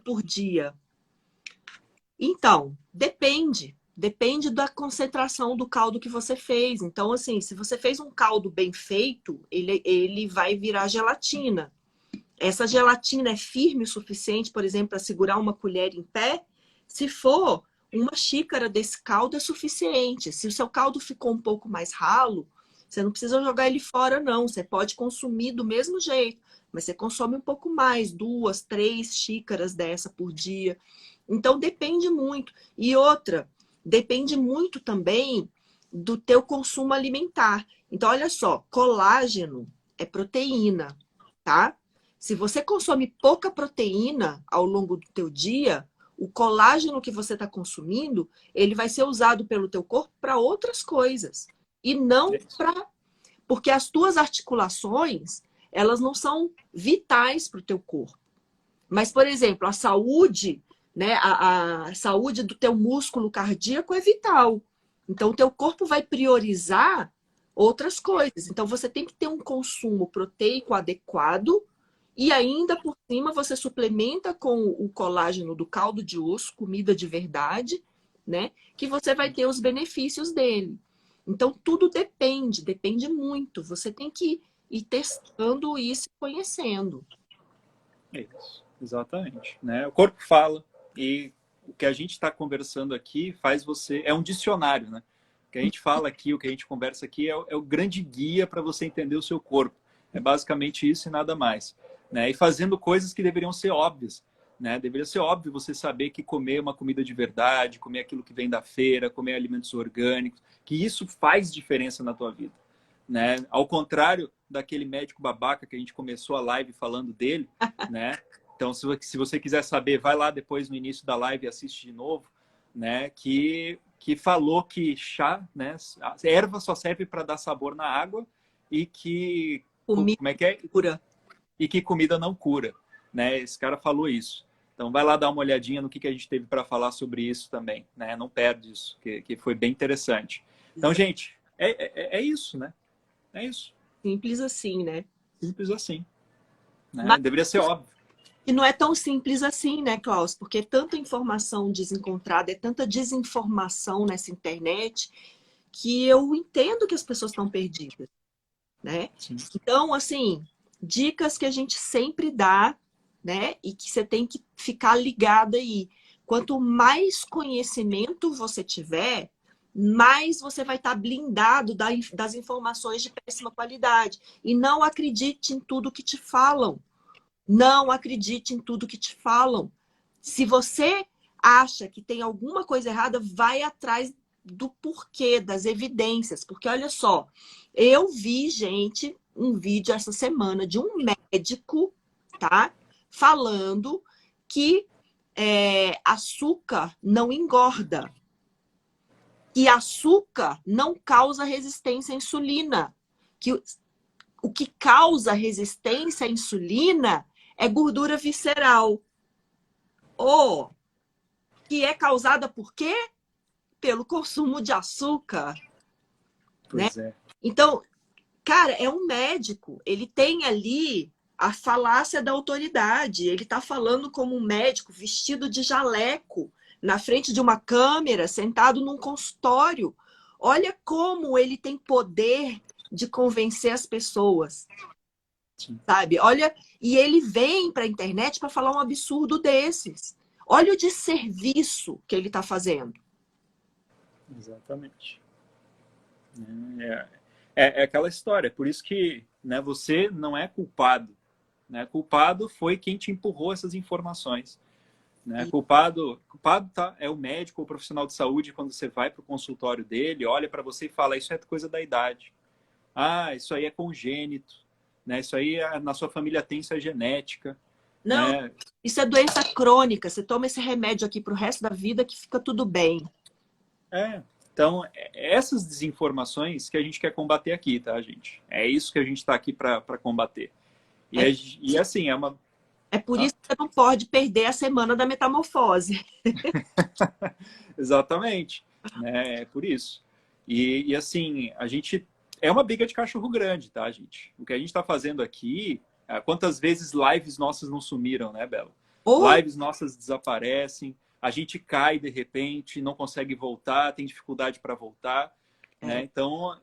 S1: por dia? Então, depende. Depende da concentração do caldo que você fez. Então, assim, se você fez um caldo bem feito, ele vai virar gelatina. Essa gelatina é firme o suficiente, por exemplo, para segurar uma colher em pé? Se for uma xícara desse caldo é suficiente. Se o seu caldo ficou um pouco mais ralo, você não precisa jogar ele fora, não. Você pode consumir do mesmo jeito, mas você consome um pouco mais, 2, 3 xícaras dessa por dia. Então, depende muito. E outra, depende muito também do teu consumo alimentar. Então, olha só, colágeno é proteína, tá? Se você consome pouca proteína ao longo do teu dia, o colágeno que você está consumindo, ele vai ser usado pelo teu corpo para outras coisas. E não para... Porque as tuas articulações, elas não são vitais para o teu corpo. Mas, por exemplo, a saúde, né, a saúde do teu músculo cardíaco é vital. Então, o teu corpo vai priorizar outras coisas. Então, você tem que ter um consumo proteico adequado e ainda por cima você suplementa com o colágeno do caldo de osso, comida de verdade, né? Que você vai ter os benefícios dele. Então, tudo depende muito. Você tem que ir testando isso e conhecendo.
S2: Isso, exatamente. Né? O corpo fala e o que a gente está conversando aqui faz você... É um dicionário, né? O que a gente fala aqui, o que a gente conversa aqui é o grande guia para você entender o seu corpo. É basicamente isso e nada mais. Né? E fazendo coisas que deveriam ser óbvias. Né? Deveria ser óbvio você saber que comer uma comida de verdade, comer aquilo que vem da feira, comer alimentos orgânicos, que isso faz diferença na tua vida. Né? Ao contrário daquele médico babaca que a gente começou a live falando dele, né? Então, se você quiser saber, vai lá depois no início da live e assiste de novo, né? Que falou que chá, né? A erva só serve para dar sabor na água e que...
S1: Comida
S2: como é que é?
S1: cura.
S2: E que comida não cura, né? Esse cara falou isso. Então, vai lá dar uma olhadinha no que a gente teve para falar sobre isso também, né? Não perde isso, que foi bem interessante. Então, gente, é isso, né? É isso.
S1: Simples assim, né?
S2: Simples assim. Né?
S1: Mas
S2: Deveria ser óbvio.
S1: e não é tão simples assim, né, Klaus? Porque é tanta informação desencontrada, é tanta desinformação nessa internet que eu entendo que as pessoas estão perdidas, né?
S2: Sim.
S1: Então, assim, dicas que a gente sempre dá, né? E que você tem que ficar ligada aí. Quanto mais conhecimento você tiver, mais você vai estar blindado das informações de péssima qualidade. E não acredite em tudo que te falam. Não acredite em tudo que te falam. Se você acha que tem alguma coisa errada, vai atrás do porquê, das evidências. Porque olha só, eu vi, gente, um vídeo essa semana de um médico, tá? Falando que açúcar não engorda. E açúcar não causa resistência à insulina. Que o que causa resistência à insulina é gordura visceral. Ou que é causada por quê? Pelo consumo de açúcar.
S2: Pois
S1: Né?
S2: é.
S1: Então, cara, é um médico. Ele tem ali a falácia da autoridade. Ele está falando como um médico vestido de jaleco, na frente de uma câmera, sentado num consultório. Olha como ele tem poder de convencer as pessoas.
S2: Sim.
S1: Sabe? Olha, e ele vem para a internet para falar um absurdo desses. Olha o desserviço que ele está fazendo.
S2: Exatamente. É aquela história. Por isso que, né, você não é culpado. Né? Culpado foi quem te empurrou essas informações. Né? Culpado tá, é o médico ou o profissional de saúde quando você vai para o consultório dele, olha para você e fala, isso é coisa da idade. Ah, isso aí é congênito. Né? Isso aí na sua família tem, isso é genética.
S1: Não,
S2: Né?
S1: isso é doença crônica. Você toma esse remédio aqui para o resto da vida que fica tudo bem.
S2: Então, essas desinformações que a gente quer combater aqui, tá, gente? É isso que a gente está aqui para combater. E assim, é uma...
S1: É por isso que você não pode perder a semana da metamorfose.
S2: Exatamente. Né? É por isso. E assim, a gente... É uma briga de cachorro grande, tá, gente? O que a gente está fazendo aqui... Quantas vezes lives nossas não sumiram, né, Bela? Lives nossas desaparecem, a gente cai de repente, não consegue voltar, tem dificuldade para voltar. Né? Então,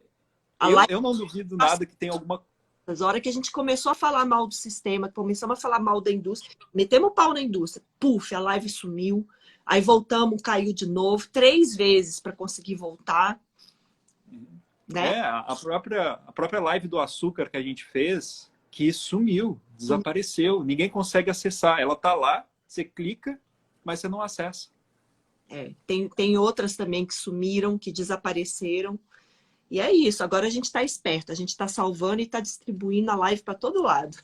S2: eu não duvido nada que tenha alguma...
S1: Na hora que a gente começou a falar mal do sistema, começamos a falar mal da indústria, metemos o pau na indústria, puf, a live sumiu, Aí voltamos, caiu de novo, 3 vezes para conseguir voltar. Né?
S2: A própria live do açúcar que a gente fez, que sumiu, desapareceu. Ninguém consegue acessar. Ela tá lá, você clica, mas você não acessa.
S1: Tem outras também que sumiram, que desapareceram. E é isso. Agora a gente está esperto. A gente está salvando e está distribuindo a live para todo lado.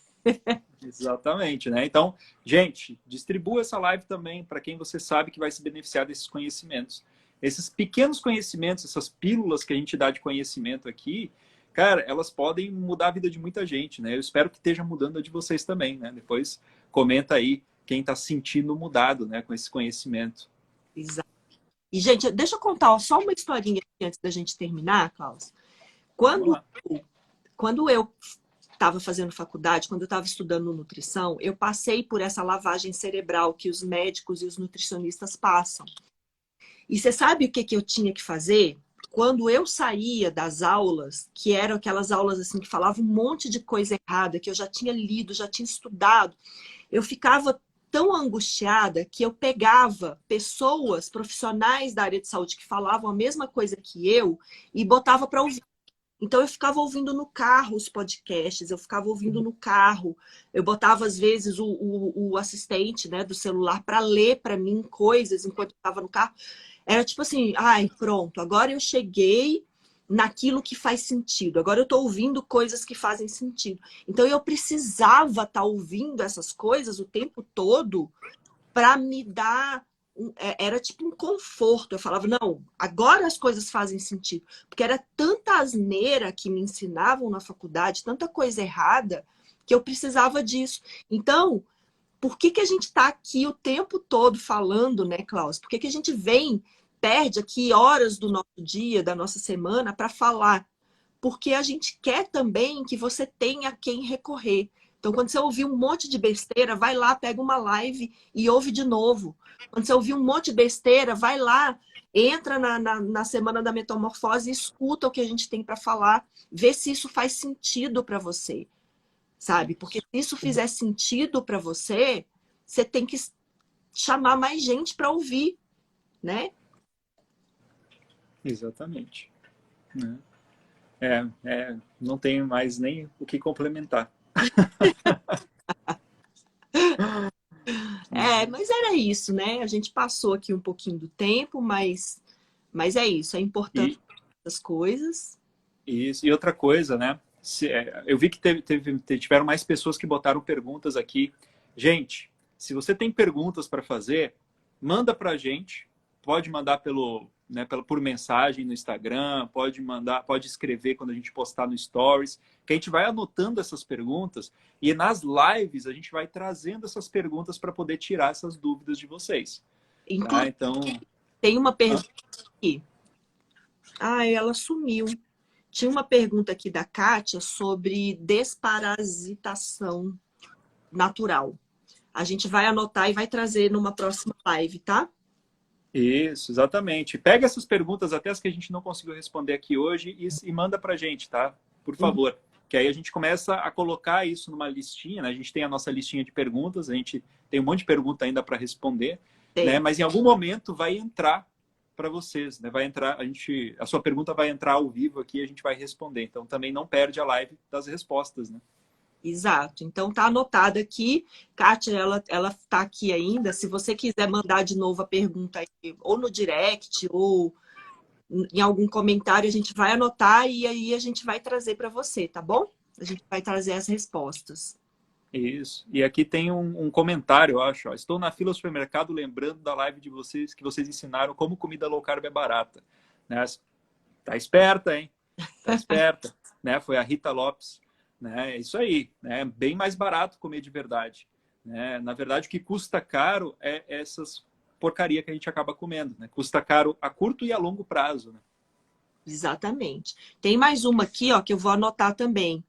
S2: Exatamente, né? Então, gente, distribua essa live também para quem você sabe que vai se beneficiar desses conhecimentos. Esses pequenos conhecimentos, essas pílulas que a gente dá de conhecimento aqui, cara, elas podem mudar a vida de muita gente, né? Eu espero que esteja mudando a de vocês também, né? Depois comenta aí quem está se sentindo mudado, né, com esse conhecimento.
S1: Exato. E, gente, deixa eu contar só uma historinha aqui antes da gente terminar, Carlos. Quando eu estava fazendo faculdade, quando eu estava estudando nutrição, eu passei por essa lavagem cerebral que os médicos e os nutricionistas passam. E você sabe o que eu tinha que fazer? Quando eu saía das aulas, que eram aquelas aulas assim que falavam um monte de coisa errada, que eu já tinha lido, já tinha estudado, eu ficava tão angustiada que eu pegava pessoas profissionais da área de saúde que falavam a mesma coisa que eu e botava para ouvir. Então eu ficava ouvindo no carro os podcasts, eu ficava ouvindo no carro, eu botava às vezes o assistente, né, do celular para ler para mim coisas enquanto eu estava no carro. Era tipo assim, ai, pronto, agora eu cheguei naquilo que faz sentido. Agora eu estou ouvindo coisas que fazem sentido. Então eu precisava estar ouvindo essas coisas o tempo todo para me dar. Era tipo um conforto. Eu falava, não, agora as coisas fazem sentido. Porque era tanta asneira que me ensinavam na faculdade, tanta coisa errada, que eu precisava disso. Então, por que a gente está aqui o tempo todo falando, né, Klaus? Por que a gente perde aqui horas do nosso dia, da nossa semana, para falar? Porque a gente quer também que você tenha a quem recorrer. Então, quando você ouvir um monte de besteira, vai lá, pega uma live e ouve de novo. Quando você ouvir um monte de besteira, vai lá, entra na Semana da Metamorfose e escuta o que a gente tem para falar. Vê se isso faz sentido para você. Sabe? Porque se isso fizer sentido para você, você tem que chamar mais gente para ouvir, né?
S2: Exatamente. Não tenho mais nem o que complementar.
S1: Mas era isso, né? A gente passou aqui um pouquinho do tempo, mas é isso, é importante essas coisas.
S2: Isso. E outra coisa, né? Eu vi que tiveram mais pessoas que botaram perguntas aqui. Gente, se você tem perguntas para fazer, manda para a gente. Pode mandar por mensagem no Instagram, pode escrever quando a gente postar no Stories, que a gente vai anotando essas perguntas e nas lives a gente vai trazendo essas perguntas para poder tirar essas dúvidas de vocês. Tá? Então,
S1: tem uma pergunta aqui. Ela sumiu. Tinha uma pergunta aqui da Kátia sobre desparasitação natural. A gente vai anotar e vai trazer numa próxima live, tá?
S2: Isso, exatamente. Pega essas perguntas, até as que a gente não conseguiu responder aqui hoje, e manda pra gente, tá? Por favor. Que aí a gente começa a colocar isso numa listinha, né? A gente tem a nossa listinha de perguntas, a gente tem um monte de pergunta ainda para responder, né? Mas em algum momento vai entrar para vocês, né? Vai entrar, a sua pergunta vai entrar ao vivo aqui e a gente vai responder. Então também não perde a live das respostas, né?
S1: Exato. Então tá anotado aqui. Kátia, ela tá aqui ainda. Se você quiser mandar de novo a pergunta aí, ou no direct, ou em algum comentário, a gente vai anotar e aí a gente vai trazer para você, tá bom? A gente vai trazer as respostas.
S2: Isso. E aqui tem um comentário, eu acho. Ó. Estou na fila do supermercado lembrando da live de vocês, que vocês ensinaram como comida low carb é barata. Né? Tá esperta, hein? Tá esperta. Né? Foi a Rita Lopes. Né? É isso aí. Né? É bem mais barato comer de verdade. Né? Na verdade, o que custa caro é essas porcaria que a gente acaba comendo. Né? Custa caro a curto e a longo prazo. Né?
S1: Exatamente. Tem mais uma aqui, ó, que eu vou anotar também.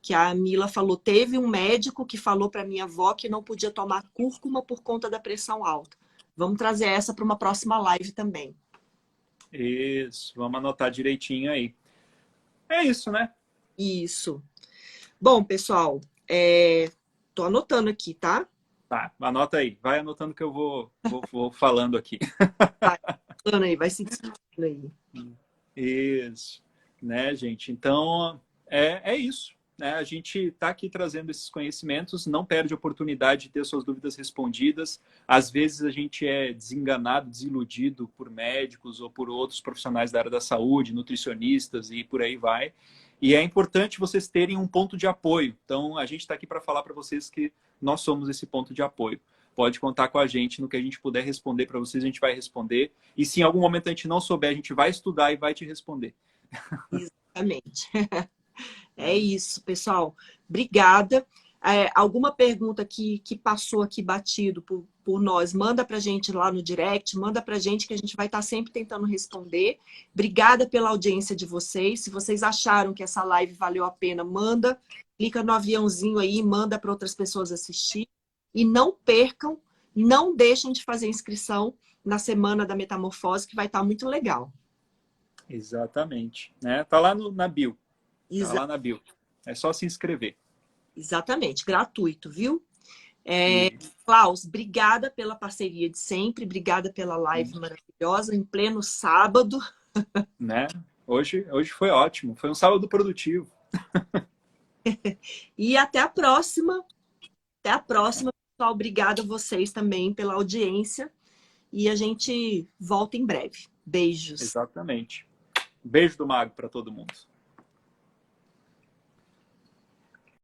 S1: Que a Mila falou, teve um médico que falou para minha avó que não podia tomar cúrcuma por conta da pressão alta. Vamos trazer essa para uma próxima live também.
S2: Isso, vamos anotar direitinho aí. É isso, né?
S1: Isso. Bom, pessoal, tô anotando aqui, tá?
S2: Tá, anota aí. Vai anotando que eu vou falando aqui.
S1: Vai, falando aí, vai se despedindo aí.
S2: Isso, né, gente? Então, é isso. Né? A gente está aqui trazendo esses conhecimentos, não perde a oportunidade de ter suas dúvidas respondidas. Às vezes a gente é desenganado, desiludido por médicos ou por outros profissionais da área da saúde, nutricionistas e por aí vai. E é importante vocês terem um ponto de apoio. Então, a gente está aqui para falar para vocês que nós somos esse ponto de apoio. Pode contar com a gente no que a gente puder responder para vocês, a gente vai responder. E se em algum momento a gente não souber, a gente vai estudar e vai te responder.
S1: Exatamente. É isso, pessoal. Obrigada. Alguma pergunta que passou aqui batido por nós, manda para a gente lá no direct, manda para a gente que a gente vai estar sempre tentando responder. Obrigada pela audiência de vocês. Se vocês acharam que essa live valeu a pena, manda, clica no aviãozinho aí, manda para outras pessoas assistir. E não percam, não deixem de fazer inscrição na Semana da Metamorfose, que vai estar muito legal.
S2: Exatamente. Né? Tá lá na bio. Tá lá na bio. É só se inscrever.
S1: Exatamente, gratuito, viu? Klaus, obrigada pela parceria de sempre, obrigada pela live maravilhosa, em pleno sábado.
S2: Né? Hoje foi ótimo, foi um sábado produtivo.
S1: E até a próxima. Até a próxima, pessoal. Obrigada a vocês também pela audiência. E a gente volta em breve. Beijos.
S2: Exatamente. Beijo do Mago para todo mundo.